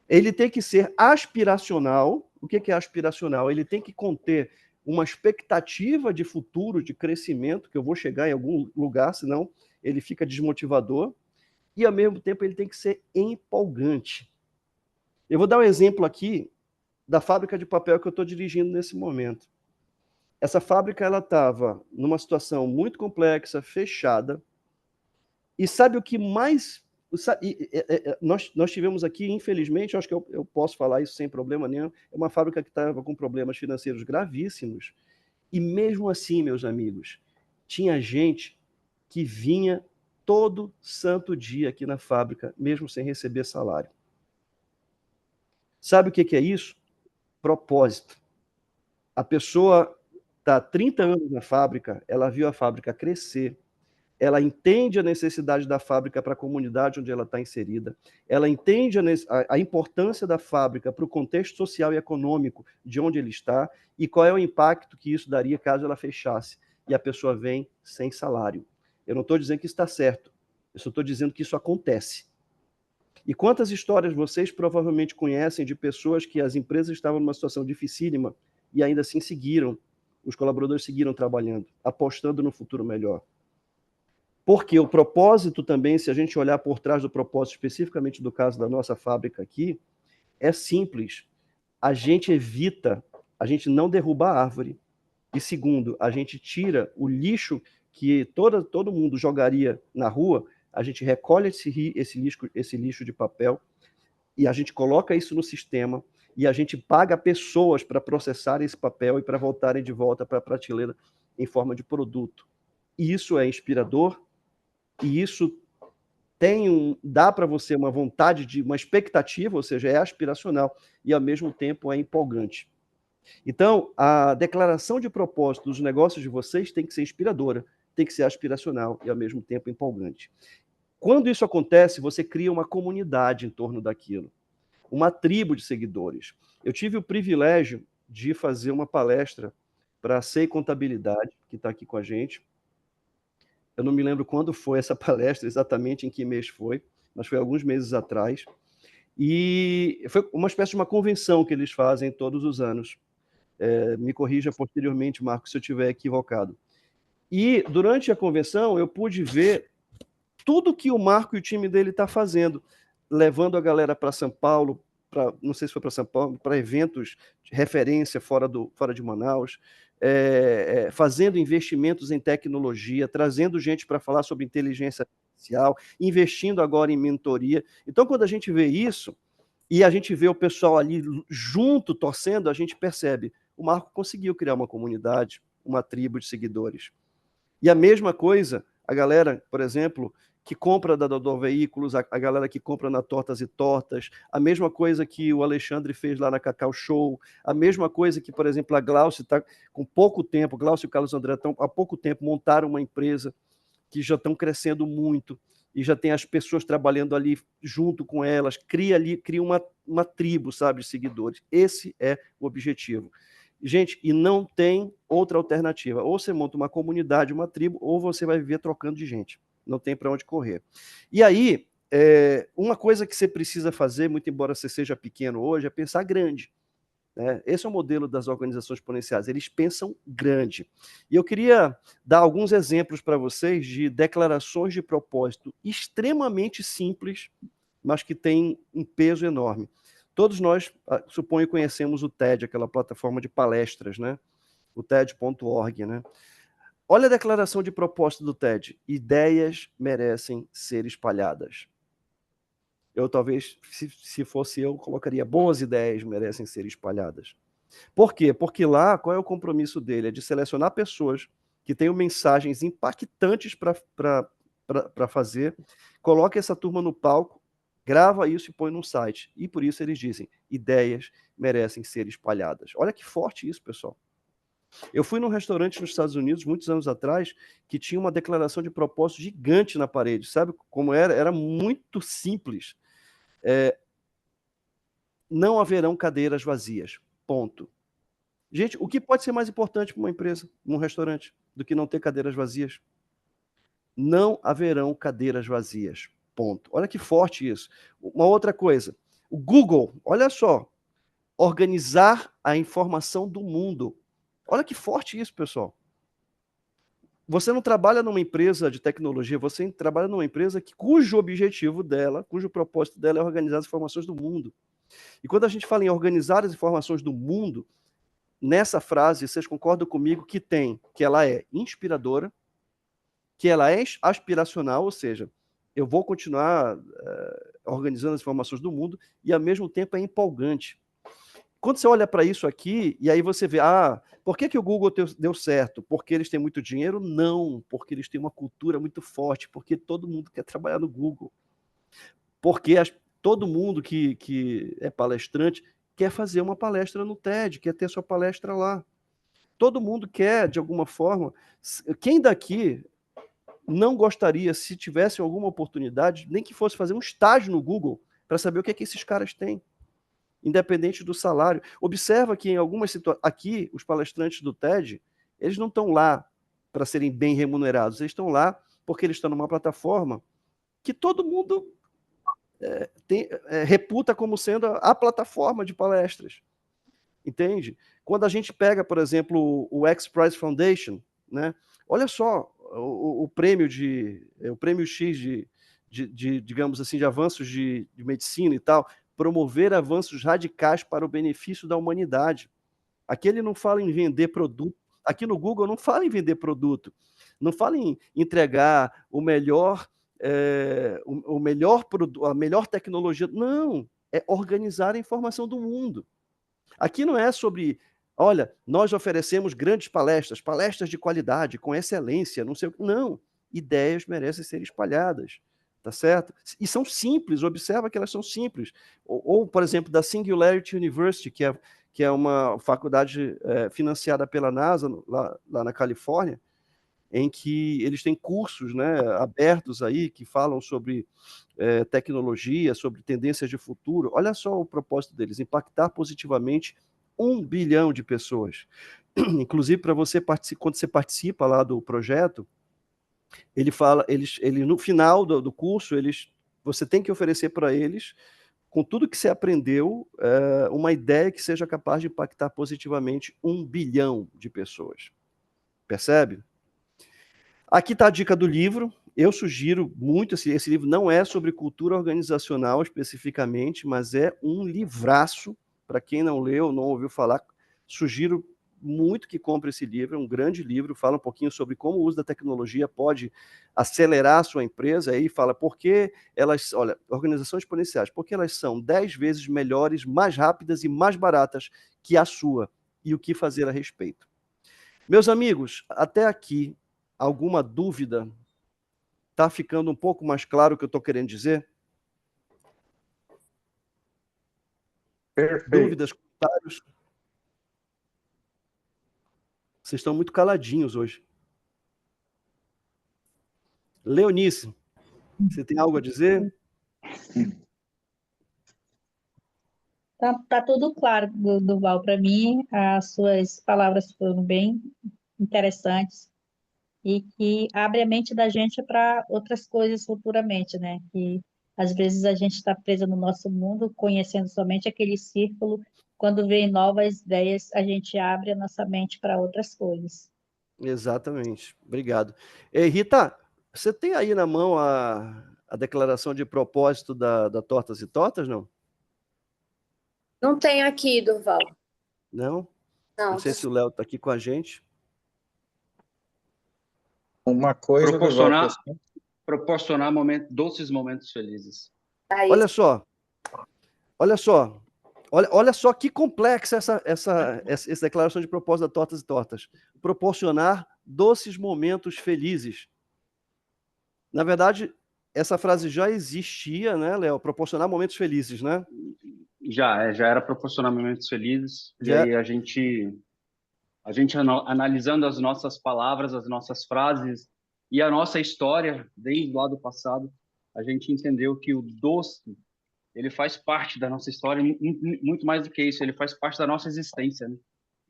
Speaker 1: Ele tem que ser aspiracional. O que é aspiracional? Ele tem que conter uma expectativa de futuro, de crescimento, que eu vou chegar em algum lugar, senão ele fica desmotivador. E, ao mesmo tempo, ele tem que ser empolgante. Eu vou dar um exemplo aqui da fábrica de papel que eu estou dirigindo nesse momento. Essa fábrica estava numa situação muito complexa, fechada. E sabe o que mais... Nós tivemos aqui, infelizmente, acho que eu posso falar isso sem problema nenhum, é uma fábrica que estava com problemas financeiros gravíssimos. E mesmo assim, meus amigos, tinha gente que vinha todo santo dia aqui na fábrica, mesmo sem receber salário. Sabe o que é isso? Propósito. A pessoa está há 30 anos na fábrica, ela viu a fábrica crescer, ela entende a necessidade da fábrica para a comunidade onde ela está inserida, ela entende a importância da fábrica para o contexto social e econômico de onde ele está e qual é o impacto que isso daria caso ela fechasse. E a pessoa vem sem salário. Eu não estou dizendo que isso está certo, eu só estou dizendo que isso acontece. E quantas histórias vocês provavelmente conhecem de pessoas que as empresas estavam numa situação dificílima e ainda assim seguiram, os colaboradores seguiram trabalhando, apostando no futuro melhor. Porque o propósito também, se a gente olhar por trás do propósito, especificamente do caso da nossa fábrica aqui, é simples. A gente evita, a gente não derruba a árvore. E segundo, a gente tira o lixo que todo mundo jogaria na rua, a gente recolhe esse lixo de papel e a gente coloca isso no sistema e a gente paga pessoas para processar esse papel e para voltarem de volta para a prateleira em forma de produto. E isso é inspirador e isso dá para você uma vontade, uma expectativa, ou seja, é aspiracional e ao mesmo tempo é empolgante. Então, a declaração de propósito dos negócios de vocês tem que ser inspiradora, tem que ser aspiracional e ao mesmo tempo empolgante. Quando isso acontece, você cria uma comunidade em torno daquilo, uma tribo de seguidores. Eu tive o privilégio de fazer uma palestra para a SEI Contabilidade, que está aqui com a gente. Eu não me lembro quando foi essa palestra, exatamente em que mês foi, mas foi alguns meses atrás. E foi uma espécie de uma convenção que eles fazem todos os anos. Me corrija posteriormente, Marcos, se eu estiver equivocado. E durante a convenção eu pude ver tudo que o Marco e o time dele está fazendo, levando a galera para São Paulo, não sei se foi para São Paulo, para eventos de referência fora de Manaus, fazendo investimentos em tecnologia, trazendo gente para falar sobre inteligência artificial, investindo agora em mentoria. Então, quando a gente vê isso, e a gente vê o pessoal ali junto, torcendo, a gente percebe, o Marco conseguiu criar uma comunidade, uma tribo de seguidores. E a mesma coisa, a galera, por exemplo, que compra da Dodô Veículos, a galera que compra na Tortas e Tortas, a mesma coisa que o Alexandre fez lá na Cacau Show, a mesma coisa que, por exemplo, a Glaucio está com pouco tempo, Glaucio e o Carlos André estão há pouco tempo, montaram uma empresa que já estão crescendo muito, e já tem as pessoas trabalhando ali junto com elas, cria uma tribo, sabe, de seguidores. Esse é o objetivo. Gente, e não tem outra alternativa. Ou você monta uma comunidade, uma tribo, ou você vai viver trocando de gente. Não tem para onde correr. E aí, uma coisa que você precisa fazer, muito embora você seja pequeno hoje, é pensar grande. Né? Esse é o modelo das organizações exponenciais. Eles pensam grande. E eu queria dar alguns exemplos para vocês de declarações de propósito extremamente simples, mas que têm um peso enorme. Todos nós, suponho, conhecemos o TED, aquela plataforma de palestras, né? O TED.org, né? Olha a declaração de propósito do TED. Ideias merecem ser espalhadas. Eu talvez, se fosse eu, colocaria boas ideias merecem ser espalhadas. Por quê? Porque lá, qual é o compromisso dele? É de selecionar pessoas que tenham mensagens impactantes para fazer, coloca essa turma no palco, grava isso e põe num site. E por isso eles dizem, ideias merecem ser espalhadas. Olha que forte isso, pessoal. Eu fui num restaurante nos Estados Unidos, muitos anos atrás, que tinha uma declaração de propósito gigante na parede. Sabe como era? Era muito simples. Não haverão cadeiras vazias. Ponto. Gente, o que pode ser mais importante para uma empresa, num restaurante, do que não ter cadeiras vazias? Não haverão cadeiras vazias. Ponto. Olha que forte isso. Uma outra coisa. O Google, olha só, organizar a informação do mundo. Olha que forte isso, pessoal. Você não trabalha numa empresa de tecnologia, você trabalha numa empresa cujo objetivo dela, cujo propósito dela é organizar as informações do mundo. E quando a gente fala em organizar as informações do mundo, nessa frase, vocês concordam comigo que ela é inspiradora, que ela é aspiracional, ou seja, eu vou continuar organizando as informações do mundo, e ao mesmo tempo é empolgante. Quando você olha para isso aqui, e aí você vê, por que o Google deu certo? Porque eles têm muito dinheiro? Não, porque eles têm uma cultura muito forte, porque todo mundo quer trabalhar no Google. Porque todo mundo que é palestrante quer fazer uma palestra no TED, quer ter sua palestra lá. Todo mundo quer, de alguma forma. Quem daqui não gostaria, se tivesse alguma oportunidade, nem que fosse fazer um estágio no Google, para saber o que é que esses caras têm, independente do salário. Observa que em algumas situações, aqui, os palestrantes do TED, eles não estão lá para serem bem remunerados, eles estão lá porque eles estão numa plataforma que todo mundo reputa como sendo a plataforma de palestras. Entende? Quando a gente pega, por exemplo, o X-Prize Foundation, né? Olha só o prêmio X digamos assim, de avanços de medicina e tal, promover avanços radicais para o benefício da humanidade. Aqui ele não fala em vender produto, aqui no Google não fala em vender produto, não fala em entregar o melhor a melhor tecnologia, não, é organizar a informação do mundo. Aqui não é sobre, olha, nós oferecemos grandes palestras de qualidade, com excelência, não sei o que. Não, ideias merecem ser espalhadas, tá certo? E são simples, observa que elas são simples. Ou por exemplo, da Singularity University, que é uma faculdade financiada pela NASA, lá na Califórnia, em que eles têm cursos, né, abertos aí, que falam sobre tecnologia, sobre tendências de futuro. Olha só o propósito deles, impactar positivamente 1 bilhão de pessoas. Inclusive, para você quando você participa lá do projeto, ele fala, no final do curso, você tem que oferecer para eles, com tudo que você aprendeu, uma ideia que seja capaz de impactar positivamente 1 bilhão de pessoas. Percebe? Aqui está a dica do livro. Eu sugiro muito, esse livro não é sobre cultura organizacional especificamente, mas é um livraço. Para quem não leu, não ouviu falar, sugiro muito que compre esse livro. É um grande livro, fala um pouquinho sobre como o uso da tecnologia pode acelerar a sua empresa. Aí fala por que elas, olha, organizações exponenciais, porque elas são 10 vezes melhores, mais rápidas e mais baratas que a sua, e o que fazer a respeito. Meus amigos, até aqui, alguma dúvida? Está ficando um pouco mais claro o que eu estou querendo dizer?
Speaker 4: Perfeito.
Speaker 1: Dúvidas, comentários? Vocês estão muito caladinhos hoje. Leonice, você tem algo a dizer?
Speaker 2: Tá tudo claro, Durval, para mim. As suas palavras foram bem interessantes e que abre a mente da gente para outras coisas futuramente, né? Que às vezes a gente está presa no nosso mundo, conhecendo somente aquele círculo. Quando vem novas ideias, a gente abre a nossa mente para outras coisas.
Speaker 1: Exatamente. Obrigado. Rita, você tem aí na mão a declaração de propósito da Tortas e Tortas, não?
Speaker 5: Não tenho aqui, Durval.
Speaker 1: Não?
Speaker 5: Não.
Speaker 1: Não sei se o Léo está aqui com a gente.
Speaker 4: Uma coisa,
Speaker 6: proporcionar doces momentos felizes.
Speaker 1: Olha só. Olha só que complexa essa declaração de propósito da Tortas e Tortas. Proporcionar doces momentos felizes. Na verdade, essa frase já existia, né, Léo? Proporcionar momentos felizes, né?
Speaker 6: Já era proporcionar momentos felizes. E aí a gente A gente analisando as nossas palavras, as nossas frases e a nossa história desde lá do passado, a gente entendeu que o doce, ele faz parte da nossa história, muito mais do que isso, ele faz parte da nossa existência, né?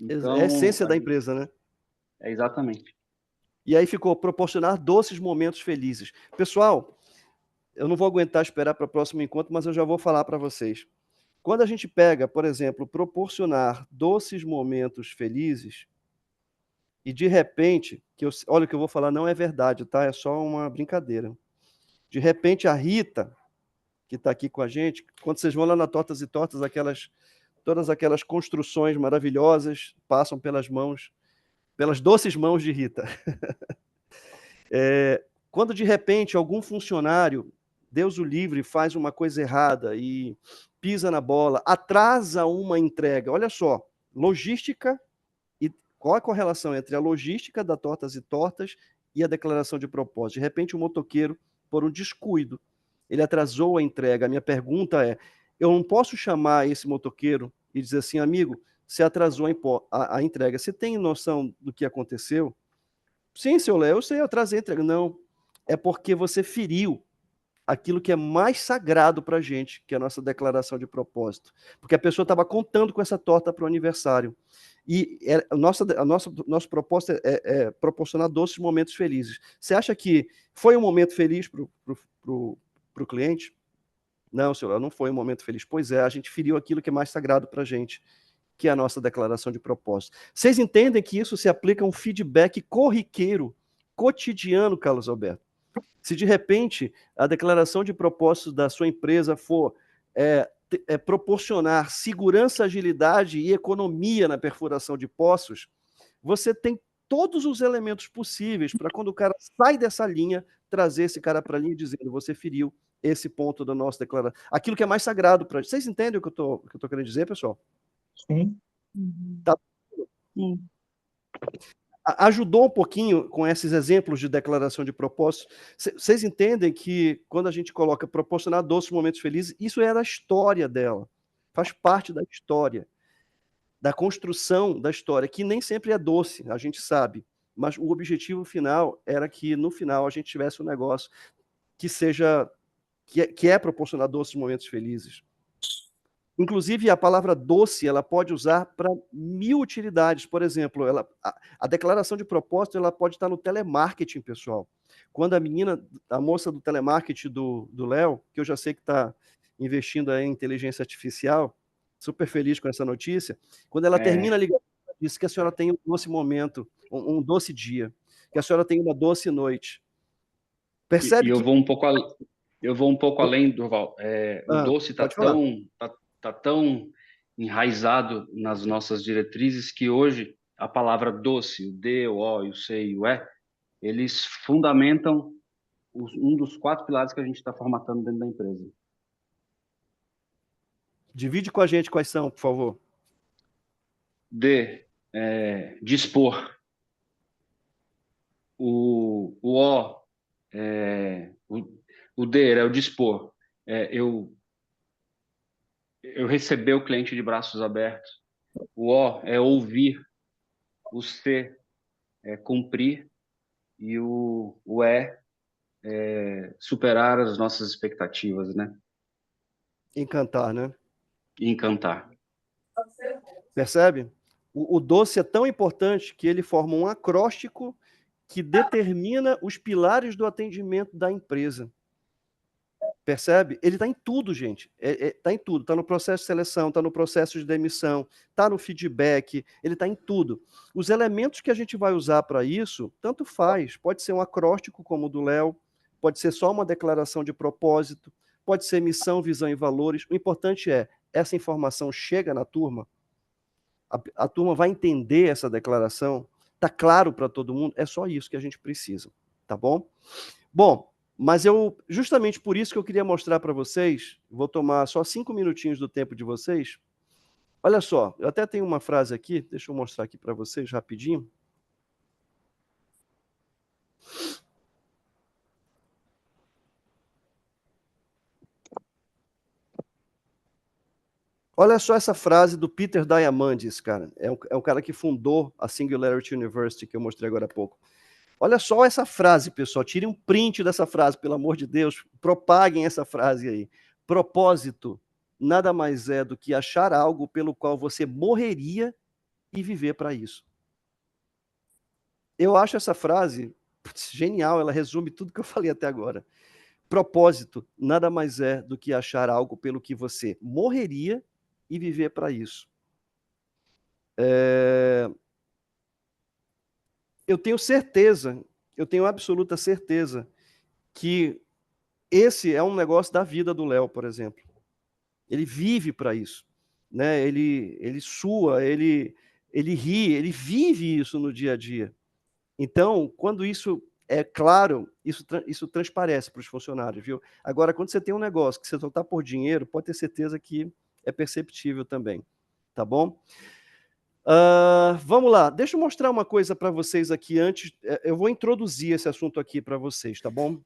Speaker 1: É a essência da empresa, né?
Speaker 6: É exatamente.
Speaker 1: E aí ficou proporcionar doces momentos felizes. Pessoal, eu não vou aguentar esperar para o próximo encontro, mas eu já vou falar para vocês. Quando a gente pega, por exemplo, proporcionar doces momentos felizes, e de repente, olha o que eu vou falar não é verdade, tá? É só uma brincadeira. De repente, a Rita, que está aqui com a gente, quando vocês vão lá na Tortas e Tortas, todas aquelas construções maravilhosas passam pelas mãos, pelas doces mãos de Rita. Quando de repente algum funcionário, Deus o livre, faz uma coisa errada e pisa na bola, atrasa uma entrega, olha só, logística. E qual a correlação entre a logística da Tortas e Tortas e a declaração de propósito? De repente, o motoqueiro, por um descuido, ele atrasou a entrega. A minha pergunta é: eu não posso chamar esse motoqueiro e dizer assim, amigo, você atrasou a entrega. Você tem noção do que aconteceu? Sim, seu Léo, eu sei, eu atrasei a entrega. Não, é porque você feriu aquilo que é mais sagrado para a gente, que é a nossa declaração de propósito. Porque a pessoa estava contando com essa torta para o aniversário. E nosso propósito é proporcionar doces momentos felizes. Você acha que foi um momento feliz para o cliente? Não, senhor, não foi um momento feliz. Pois é, a gente feriu aquilo que é mais sagrado para a gente, que é a nossa declaração de propósito. Vocês entendem que isso se aplica a um feedback corriqueiro, cotidiano, Carlos Alberto? Se de repente a declaração de propósito da sua empresa for proporcionar segurança, agilidade e economia na perfuração de poços, você tem todos os elementos possíveis para quando o cara sai dessa linha, trazer esse cara para a linha dizendo, você feriu esse ponto da nossa declaração. Aquilo que é mais sagrado para a gente. Vocês entendem o que eu estou querendo dizer, pessoal?
Speaker 4: Sim.
Speaker 1: Tá.
Speaker 2: Sim.
Speaker 1: Ajudou um pouquinho com esses exemplos de declaração de propósito. Vocês entendem que quando a gente coloca proporcionar doces momentos felizes, isso é da história dela, faz parte da história, da construção da história, que nem sempre é doce, a gente sabe, mas o objetivo final era que no final a gente tivesse um negócio que seja, que é proporcionar doces momentos felizes. Inclusive, a palavra doce, ela pode usar para 1000 utilidades. Por exemplo, a declaração de propósito, ela pode estar no telemarketing, pessoal. Quando a moça do telemarketing do Léo, que eu já sei que está investindo em inteligência artificial, super feliz com essa notícia, quando ela termina a ligação, ela disse que a senhora tem um doce momento, um doce dia, que a senhora tem uma doce noite. Percebe
Speaker 6: eu
Speaker 1: que...
Speaker 6: vou um pouco além, Durval. O doce está tão enraizado nas nossas diretrizes que hoje a palavra doce, o D, o O, o C e o E, eles fundamentam um dos 4 pilares que a gente está formatando dentro da empresa.
Speaker 1: Divide com a gente quais são, por favor.
Speaker 6: D, dispor. O O, o D é o dispor. Eu receber o cliente de braços abertos. O O é ouvir. O C é cumprir. E o E é superar as nossas expectativas, né?
Speaker 1: Encantar, né?
Speaker 6: E encantar.
Speaker 1: Percebe? O doce é tão importante que ele forma um acróstico que determina os pilares do atendimento da empresa. Percebe? Ele está em tudo, gente. Está em tudo. Está no processo de seleção, está no processo de demissão, está no feedback, ele está em tudo. Os elementos que a gente vai usar para isso, tanto faz. Pode ser um acróstico, como o do Léo, pode ser só uma declaração de propósito, pode ser missão, visão e valores. O importante é, essa informação chega na turma, a turma vai entender essa declaração, está claro para todo mundo, é só isso que a gente precisa, tá bom? Bom, mas justamente por isso que eu queria mostrar para vocês, vou tomar só 5 minutinhos do tempo de vocês. Olha só, eu até tenho uma frase aqui, deixa eu mostrar aqui para vocês rapidinho. Olha só essa frase do Peter Diamandis, cara. É um cara que fundou a Singularity University, que eu mostrei agora há pouco. Olha só essa frase, pessoal. Tirem um print dessa frase, pelo amor de Deus. Propaguem essa frase aí. Propósito nada mais é do que achar algo pelo qual você morreria e viver para isso. Eu acho essa frase genial, ela resume tudo que eu falei até agora. Propósito nada mais é do que achar algo pelo que você morreria e viver para isso. Eu tenho certeza, eu tenho absoluta certeza que esse é um negócio da vida do Léo, por exemplo. Ele vive para isso, né? Ele sua, ele ri, ele vive isso no dia a dia. Então, quando isso é claro, isso transparece para os funcionários, viu? Agora, quando você tem um negócio que você só está por dinheiro, pode ter certeza que é perceptível também, tá bom? Vamos lá, deixa eu mostrar uma coisa para vocês aqui antes. Eu vou introduzir esse assunto aqui para vocês, tá bom?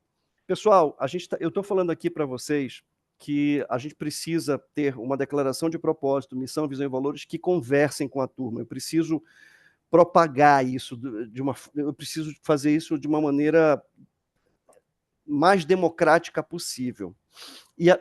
Speaker 1: Pessoal, eu estou falando aqui para vocês que a gente precisa ter uma declaração de propósito, missão, visão e valores que conversem com a turma. Eu preciso propagar isso eu preciso fazer isso de uma maneira mais democrática possível.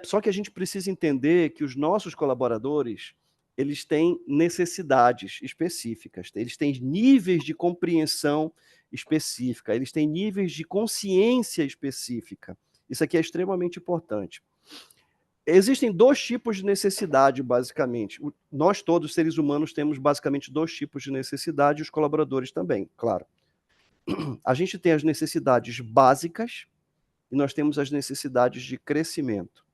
Speaker 1: Só que a gente precisa entender que os nossos colaboradores, eles têm necessidades específicas, eles têm níveis de compreensão específica, eles têm níveis de consciência específica. Isso aqui é extremamente importante. Existem dois tipos de necessidade, basicamente. Nós todos, seres humanos, temos basicamente dois tipos de necessidade, e os colaboradores também, claro. A gente tem as necessidades básicas e nós temos as necessidades de crescimento.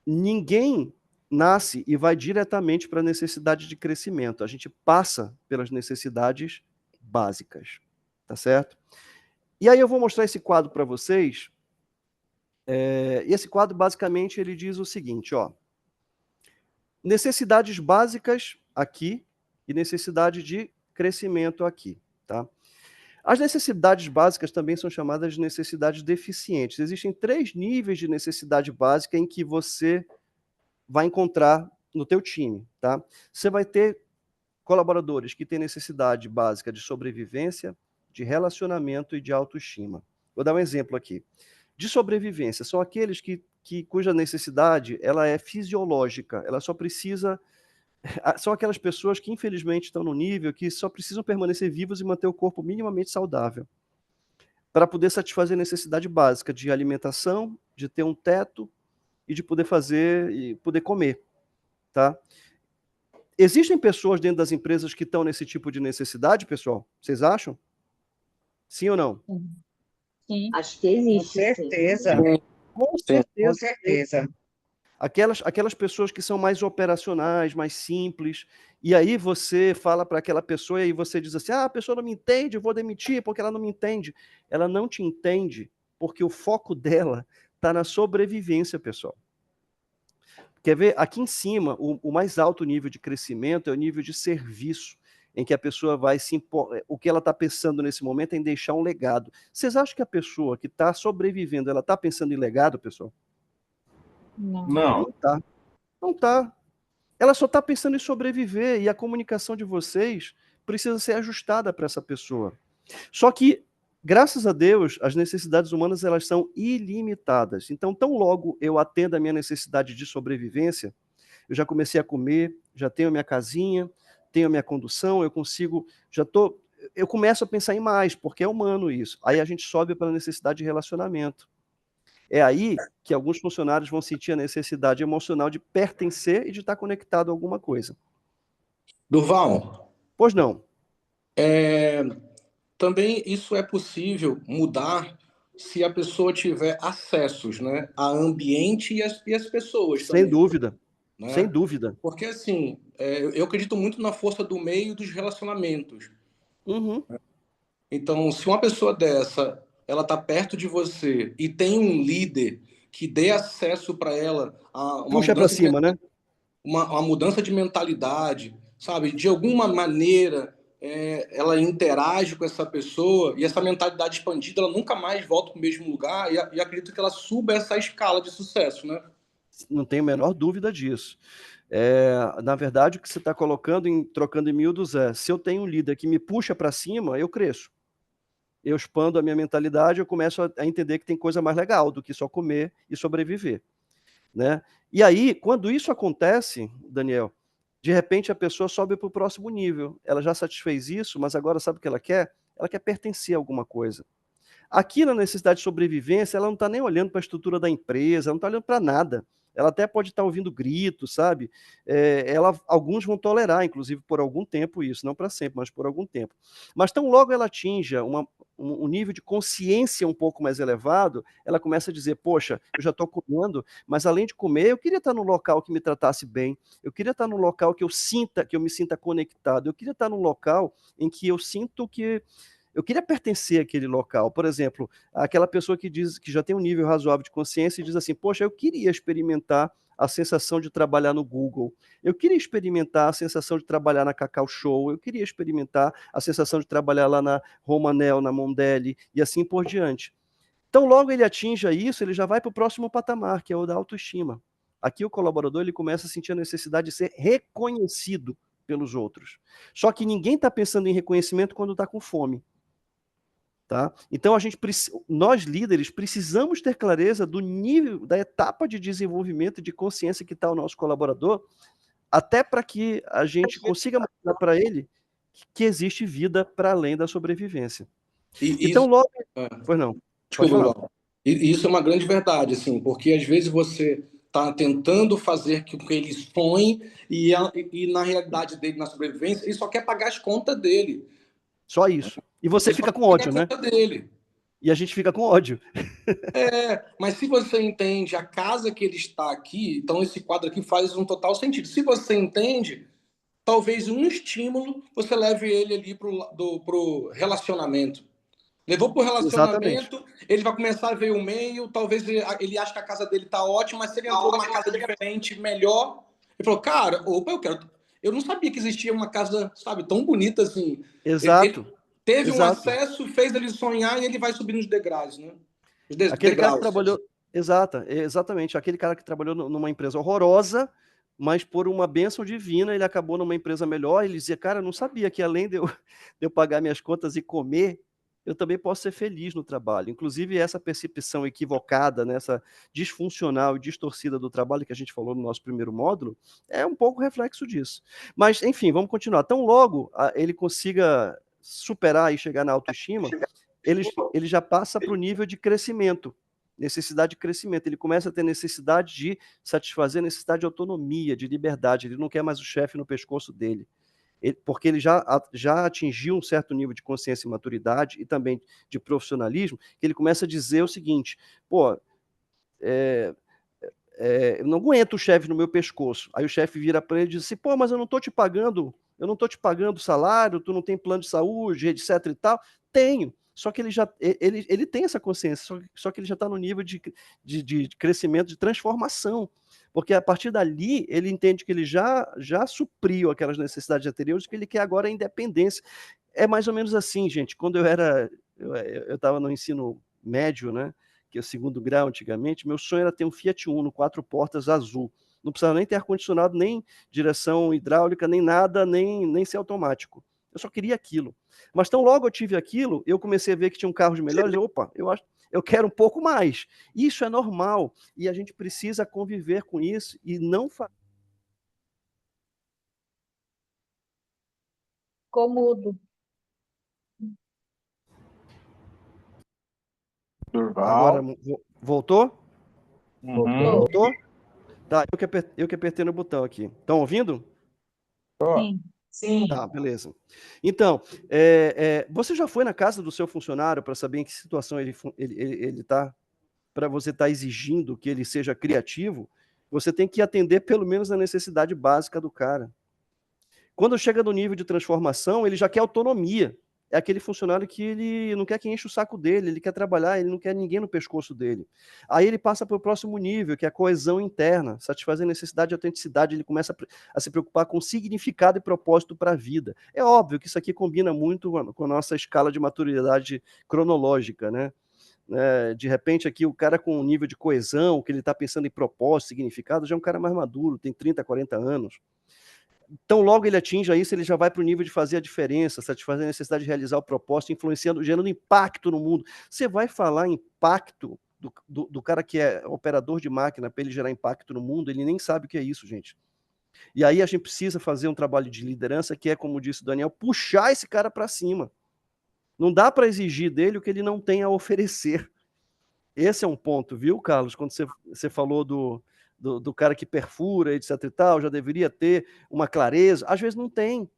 Speaker 1: Ninguém nasce e vai diretamente para a necessidade de crescimento. A gente passa pelas necessidades básicas, tá certo? E aí eu vou mostrar esse quadro para vocês. E esse quadro, basicamente, ele diz o seguinte, ó. Necessidades básicas aqui e necessidade de crescimento aqui, tá? As necessidades básicas também são chamadas de necessidades deficientes. Existem 3 níveis de necessidade básica em que você vai encontrar no teu time, tá? Você vai ter colaboradores que têm necessidade básica de sobrevivência, de relacionamento e de autoestima. Vou dar um exemplo aqui. De sobrevivência, são aqueles cuja necessidade ela é fisiológica, ela só precisa... São aquelas pessoas que, infelizmente, estão no nível que só precisam permanecer vivos e manter o corpo minimamente saudável para poder satisfazer a necessidade básica de alimentação, de ter um teto e de poder fazer e poder comer, tá? Existem pessoas dentro das empresas que estão nesse tipo de necessidade, pessoal? Vocês acham? Sim ou não?
Speaker 2: Sim.
Speaker 7: Acho que existe.
Speaker 8: Com certeza.
Speaker 7: Sim.
Speaker 1: Com certeza.
Speaker 8: Com certeza.
Speaker 1: Aquelas pessoas que são mais operacionais, mais simples, e aí você fala para aquela pessoa e aí você diz assim, a pessoa não me entende, eu vou demitir porque ela não me entende. Ela não te entende porque o foco dela está na sobrevivência, pessoal. Quer ver? Aqui em cima, o mais alto nível de crescimento é o nível de serviço, em que a pessoa vai se impor... O que ela está pensando nesse momento é em deixar um legado. Vocês acham que a pessoa que está sobrevivendo, ela está pensando em legado, pessoal?
Speaker 2: Não.
Speaker 3: Não.
Speaker 1: Não tá. Ela só está pensando em sobreviver e a comunicação de vocês precisa ser ajustada para essa pessoa. Só que, graças a Deus, as necessidades humanas elas são ilimitadas. Então, tão logo eu atendo a minha necessidade de sobrevivência, eu já comecei a comer, já tenho a minha casinha, tenho a minha condução, eu começo a pensar em mais, porque é humano isso. Aí a gente sobe para a necessidade de relacionamento. É aí que alguns funcionários vão sentir a necessidade emocional de pertencer e de estar conectado a alguma coisa.
Speaker 9: Durval.
Speaker 1: Pois não.
Speaker 9: Também isso é possível mudar se a pessoa tiver acessos, né, a ambiente e as pessoas também.
Speaker 1: Sem dúvida.
Speaker 9: Né?
Speaker 1: Sem dúvida.
Speaker 9: Porque, assim, eu acredito muito na força do meio e dos relacionamentos.
Speaker 1: Uhum.
Speaker 9: Então, se uma pessoa dessa, ela está perto de você e tem um líder que dê acesso para ela a uma
Speaker 1: puxa para cima, né?
Speaker 9: Uma mudança de mentalidade, sabe? De alguma maneira, ela interage com essa pessoa e essa mentalidade expandida, ela nunca mais volta para o mesmo lugar e acredito que ela suba essa escala de sucesso, né?
Speaker 1: Não tenho a menor dúvida disso. Na verdade, o que você está trocando em miúdos se eu tenho um líder que me puxa para cima, eu cresço. Eu expando a minha mentalidade, eu começo a entender que tem coisa mais legal do que só comer e sobreviver, né? E aí, quando isso acontece, Daniel, de repente a pessoa sobe para o próximo nível. Ela já satisfez isso, mas agora sabe o que ela quer? Ela quer pertencer a alguma coisa. Aqui na necessidade de sobrevivência, ela não está nem olhando para a estrutura da empresa, ela não está olhando para nada. Ela até pode estar ouvindo gritos, sabe? Alguns vão tolerar, inclusive, por algum tempo isso, não para sempre, mas por algum tempo. Mas tão logo ela atinja um nível de consciência um pouco mais elevado, ela começa a dizer, poxa, eu já estou comendo, mas além de comer, eu queria estar num local que me tratasse bem, eu queria estar num local que eu me sinta conectado, eu queria estar num local em que eu sinto que eu queria pertencer àquele local. Por exemplo, aquela pessoa que diz que já tem um nível razoável de consciência e diz assim, poxa, eu queria experimentar a sensação de trabalhar no Google, eu queria experimentar a sensação de trabalhar na Cacau Show, eu queria experimentar a sensação de trabalhar lá na Romanel, na Mondelli, e assim por diante. Então, logo ele atinja isso, ele já vai para o próximo patamar, que é o da autoestima. Aqui o colaborador ele começa a sentir a necessidade de ser reconhecido pelos outros. Só que ninguém está pensando em reconhecimento quando está com fome. Tá? Então, nós líderes precisamos ter clareza do nível, da etapa de desenvolvimento e de consciência que está o nosso colaborador, até para que a gente consiga mostrar para ele que existe vida para além da sobrevivência. Então, logo... Pois não.
Speaker 9: Desculpa, Val. E isso é uma grande verdade, assim, porque às vezes você está tentando fazer com que ele sonhe e na realidade dele, na sobrevivência, ele só quer pagar as contas dele.
Speaker 1: Só isso. E você fica com ódio, né?
Speaker 9: Dele.
Speaker 1: E a gente fica com ódio.
Speaker 9: Mas se você entende a casa que ele está aqui, então esse quadro aqui faz um total sentido. Se você entende, talvez um estímulo você leve ele ali pro relacionamento. Levou pro relacionamento, exatamente. Ele vai começar a ver o meio, talvez ele ache que a casa dele tá ótima, mas se ele entrou numa casa diferente, melhor, ele falou, cara, eu não sabia que existia uma casa, sabe, tão bonita assim.
Speaker 1: Exato.
Speaker 9: Ele teve um acesso, fez ele sonhar e ele vai subir nos degraus, né?
Speaker 1: Aquele cara que trabalhou... Exatamente. Aquele cara que trabalhou numa empresa horrorosa, mas por uma bênção divina, ele acabou numa empresa melhor, ele dizia, cara, eu não sabia que além de eu pagar minhas contas e comer, eu também posso ser feliz no trabalho. Inclusive, essa percepção equivocada, né, essa disfuncional e distorcida do trabalho que a gente falou no nosso primeiro módulo, é um pouco reflexo disso. Mas, enfim, vamos continuar. Tão logo ele consiga superar e chegar na autoestima, ele já passa para o nível de crescimento, necessidade de crescimento. Ele começa a ter necessidade de satisfazer, necessidade de autonomia, de liberdade. Ele não quer mais o chefe no pescoço dele. Porque ele já atingiu um certo nível de consciência e maturidade e também de profissionalismo, que ele começa a dizer o seguinte, pô, eu não aguento o chefe no meu pescoço. Aí o chefe vira para ele e diz assim, pô, mas eu não estou te pagando salário, tu não tem plano de saúde, etc e tal. Tenho. Só que ele tem essa consciência, só que ele já está no nível de crescimento, de transformação. Porque a partir dali, ele entende que ele já supriu aquelas necessidades anteriores, que ele quer agora a independência. É mais ou menos assim, gente. Quando eu estava no ensino médio, né, que é o segundo grau antigamente, meu sonho era ter um Fiat Uno 4 portas azul. Não precisava nem ter ar-condicionado, nem direção hidráulica, nem nada, nem ser automático. Eu só queria aquilo. Mas tão logo eu tive aquilo, eu comecei a ver que tinha um carro de melhores, opa, eu quero um pouco mais. Isso é normal, e a gente precisa conviver com isso e não fazer.
Speaker 2: Ficou mudo.
Speaker 1: Agora, voltou?
Speaker 2: Voltou?
Speaker 1: Tá, eu que apertei no botão aqui. Estão ouvindo?
Speaker 2: Sim.
Speaker 1: Tá, beleza. Então, você já foi na casa do seu funcionário para saber em que situação ele está, para você estar exigindo que ele seja criativo? Você tem que atender pelo menos a necessidade básica do cara. Quando chega no nível de transformação, ele já quer autonomia. É aquele funcionário que ele não quer que enche o saco dele, ele quer trabalhar, ele não quer ninguém no pescoço dele. Aí ele passa para o próximo nível, que é a coesão interna, satisfazer a necessidade de autenticidade, ele começa a se preocupar com significado e propósito para a vida. É óbvio que isso aqui combina muito com a nossa escala de maturidade cronológica, né? né? De repente aqui o cara com um nível de coesão, que ele está pensando em propósito, significado, já é um cara mais maduro, tem 30, 40 anos. Então, logo ele atinja isso, ele já vai para o nível de fazer a diferença, satisfazer a necessidade de realizar o propósito, influenciando, gerando impacto no mundo. Você vai falar impacto do cara que é operador de máquina para ele gerar impacto no mundo, ele nem sabe o que é isso, gente. E aí a gente precisa fazer um trabalho de liderança que é, como disse o Daniel, puxar esse cara para cima. Não dá para exigir dele o que ele não tem a oferecer. Esse é um ponto, viu, Carlos? Quando você falou do cara que perfura, etc e tal, já deveria ter uma clareza. Às vezes não tem.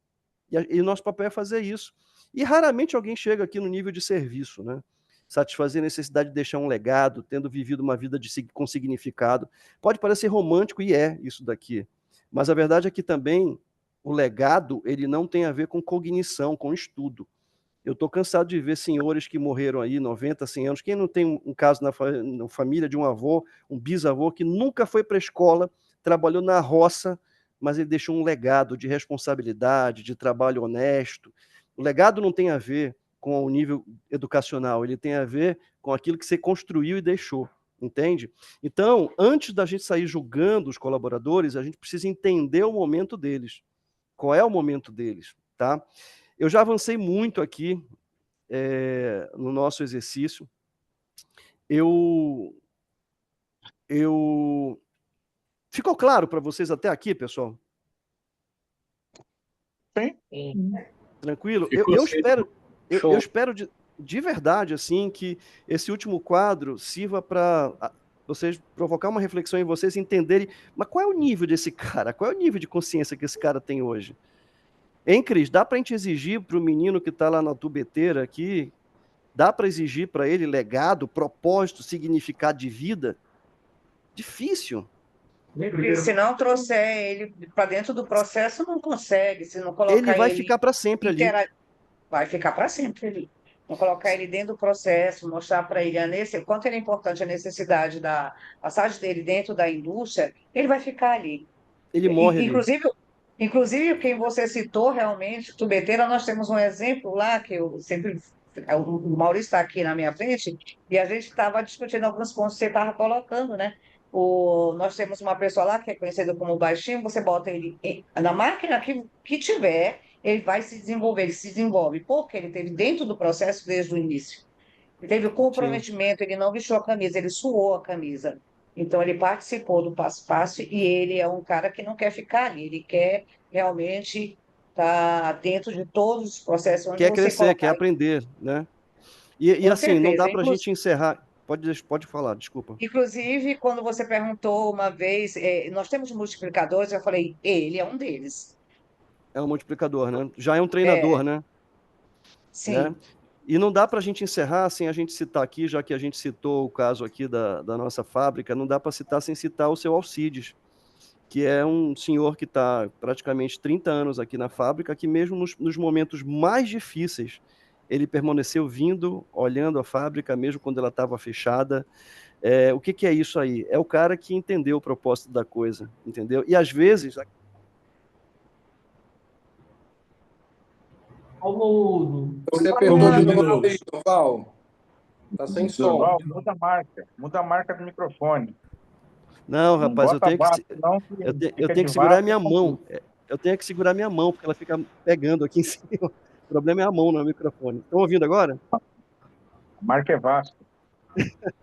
Speaker 1: E o nosso papel é fazer isso. E raramente alguém chega aqui no nível de serviço, né? Satisfazer a necessidade de deixar um legado, tendo vivido uma vida com significado. Pode parecer romântico, e é isso daqui. Mas a verdade é que também o legado ele não tem a ver com cognição, com estudo. Eu estou cansado de ver senhores que morreram aí, 90, 100 anos. Quem não tem um caso na família de um avô, um bisavô, que nunca foi para a escola, trabalhou na roça, mas ele deixou um legado de responsabilidade, de trabalho honesto. O legado não tem a ver com o nível educacional, ele tem a ver com aquilo que você construiu e deixou, entende? Então, antes da gente sair julgando os colaboradores, a gente precisa entender o momento deles. Qual é o momento deles, tá? Eu já avancei muito aqui no nosso exercício. Ficou claro para vocês até aqui, pessoal?
Speaker 4: Sim.
Speaker 1: Tranquilo? Eu espero de verdade assim que esse último quadro sirva para vocês provocar uma reflexão em vocês entenderem, mas qual é o nível desse cara? Qual é o nível de consciência que esse cara tem hoje? Hein, Cris? Dá para a gente exigir para o menino que está lá na tubeteira aqui, dá para exigir para ele legado, propósito, significado de vida? Difícil.
Speaker 7: Porque se não trouxer ele para dentro do processo, não consegue. Se não colocar
Speaker 1: ele vai ficar para sempre ali.
Speaker 7: Vai ficar para sempre ali. Não colocar ele dentro do processo, mostrar para ele quanto é importante a necessidade da passagem dele dentro da indústria, ele vai ficar ali.
Speaker 1: Ele morre
Speaker 7: Inclusive, quem você citou realmente, tubeteira, nós temos um exemplo lá que eu sempre. O Maurício está aqui na minha frente e a gente estava discutindo alguns pontos que você estava colocando, né? Nós temos uma pessoa lá que é conhecida como baixinho, você bota ele na máquina que tiver, ele vai se desenvolver, ele se desenvolve, porque ele teve dentro do processo desde o início. Ele teve o comprometimento, ele não vestiu a camisa, ele suou a camisa. Então, ele participou do passo a passo e ele é um cara que não quer ficar ali, ele quer realmente estar dentro de todos os processos. Onde
Speaker 1: quer crescer, quer aprender, né? E assim, certeza. Não dá para a gente encerrar. Pode falar, desculpa.
Speaker 7: Inclusive, quando você perguntou uma vez, nós temos multiplicadores, eu falei, ele é um deles.
Speaker 1: É um multiplicador, né? Já é um treinador, né?
Speaker 7: Sim.
Speaker 1: Né? E não dá para a gente encerrar sem a gente citar aqui, já que a gente citou o caso aqui da nossa fábrica, não dá para citar sem citar o seu Alcides, que é um senhor que está praticamente 30 anos aqui na fábrica, que mesmo nos momentos mais difíceis, ele permaneceu vindo, olhando a fábrica, mesmo quando ela estava fechada. O que é isso aí? É o cara que entendeu o propósito da coisa, entendeu? E às vezes...
Speaker 9: Você apertou de novo aí, Durval. Tá sem som.
Speaker 4: Durval, muda a marca do microfone.
Speaker 1: Não, rapaz, eu tenho que segurar minha mão. Eu tenho que segurar minha mão, porque ela fica pegando aqui em cima. O problema é a mão, não é o microfone. Estão ouvindo agora?
Speaker 4: A marca é Vasco.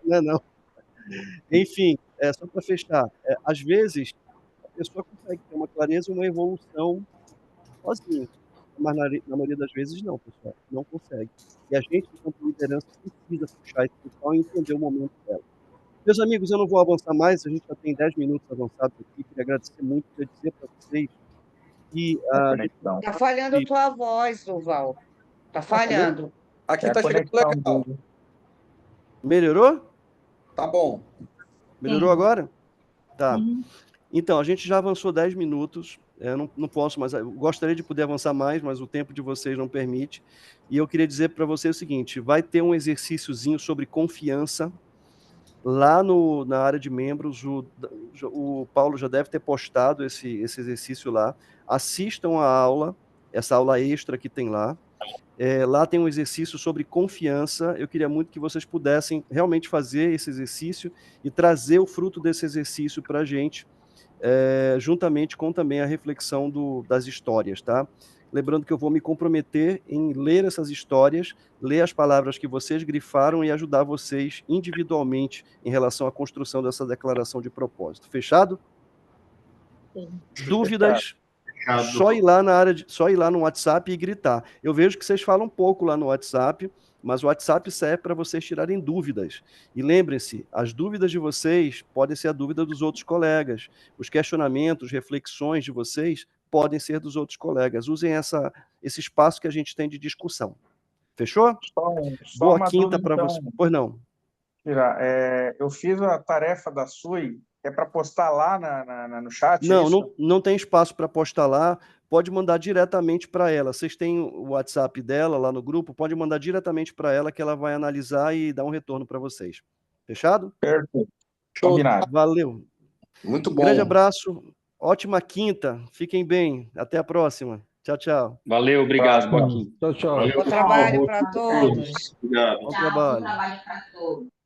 Speaker 1: Não. Enfim, só para fechar. Às vezes, a pessoa consegue ter uma clareza e uma evolução sozinha. Mas na maioria das vezes não, pessoal. Não consegue. E a gente, enquanto liderança, precisa puxar esse pessoal e entender o momento dela. Meus amigos, eu não vou avançar mais, a gente já tem 10 minutos avançados aqui. Queria agradecer muito, queria dizer para vocês que...
Speaker 7: Está falhando a tua voz, Durval. Está falhando.
Speaker 9: Aqui está chegando legal.
Speaker 1: Melhorou?
Speaker 9: Tá bom.
Speaker 1: Melhorou agora? Tá. Então, a gente já avançou 10 minutos. Eu não posso mais... Eu gostaria de poder avançar mais, mas o tempo de vocês não permite. E eu queria dizer para vocês o seguinte, vai ter um exercíciozinho sobre confiança. Lá na área de membros, o Paulo já deve ter postado esse exercício lá. Assistam a aula, essa aula extra que tem lá. Lá tem um exercício sobre confiança. Eu queria muito que vocês pudessem realmente fazer esse exercício e trazer o fruto desse exercício para a gente, juntamente com também a reflexão das histórias, tá? Lembrando que eu vou me comprometer em ler essas histórias, ler as palavras que vocês grifaram e ajudar vocês individualmente em relação à construção dessa declaração de propósito. Fechado?
Speaker 2: Sim.
Speaker 1: Dúvidas? Só ir lá no WhatsApp e gritar. Eu vejo que vocês falam pouco lá no WhatsApp, mas o WhatsApp serve para vocês tirarem dúvidas. E lembrem-se, as dúvidas de vocês podem ser a dúvida dos outros colegas. Os questionamentos, reflexões de vocês podem ser dos outros colegas. Usem esse espaço que a gente tem de discussão. Fechou?
Speaker 8: Só
Speaker 1: Boa
Speaker 8: uma
Speaker 1: quinta
Speaker 8: dúvida,
Speaker 1: para
Speaker 8: então,
Speaker 1: você. Pois não.
Speaker 8: Kira. Eu fiz a tarefa da SUI, é para postar lá no chat?
Speaker 1: Não tem espaço para postar lá. Pode mandar diretamente para ela. Vocês têm o WhatsApp dela lá no grupo, pode mandar diretamente para ela que ela vai analisar e dar um retorno para vocês. Fechado?
Speaker 8: Perfeito. Combinado.
Speaker 1: Valeu.
Speaker 9: Muito bom.
Speaker 1: Grande abraço. Ótima quinta. Fiquem bem. Até a próxima. Tchau, tchau.
Speaker 6: Valeu, obrigado. Boa quinta.
Speaker 10: Tchau, tchau.
Speaker 3: Valeu,
Speaker 7: Bom trabalho para todos.
Speaker 3: Obrigado.
Speaker 1: Bom trabalho.
Speaker 5: Bom trabalho para todos.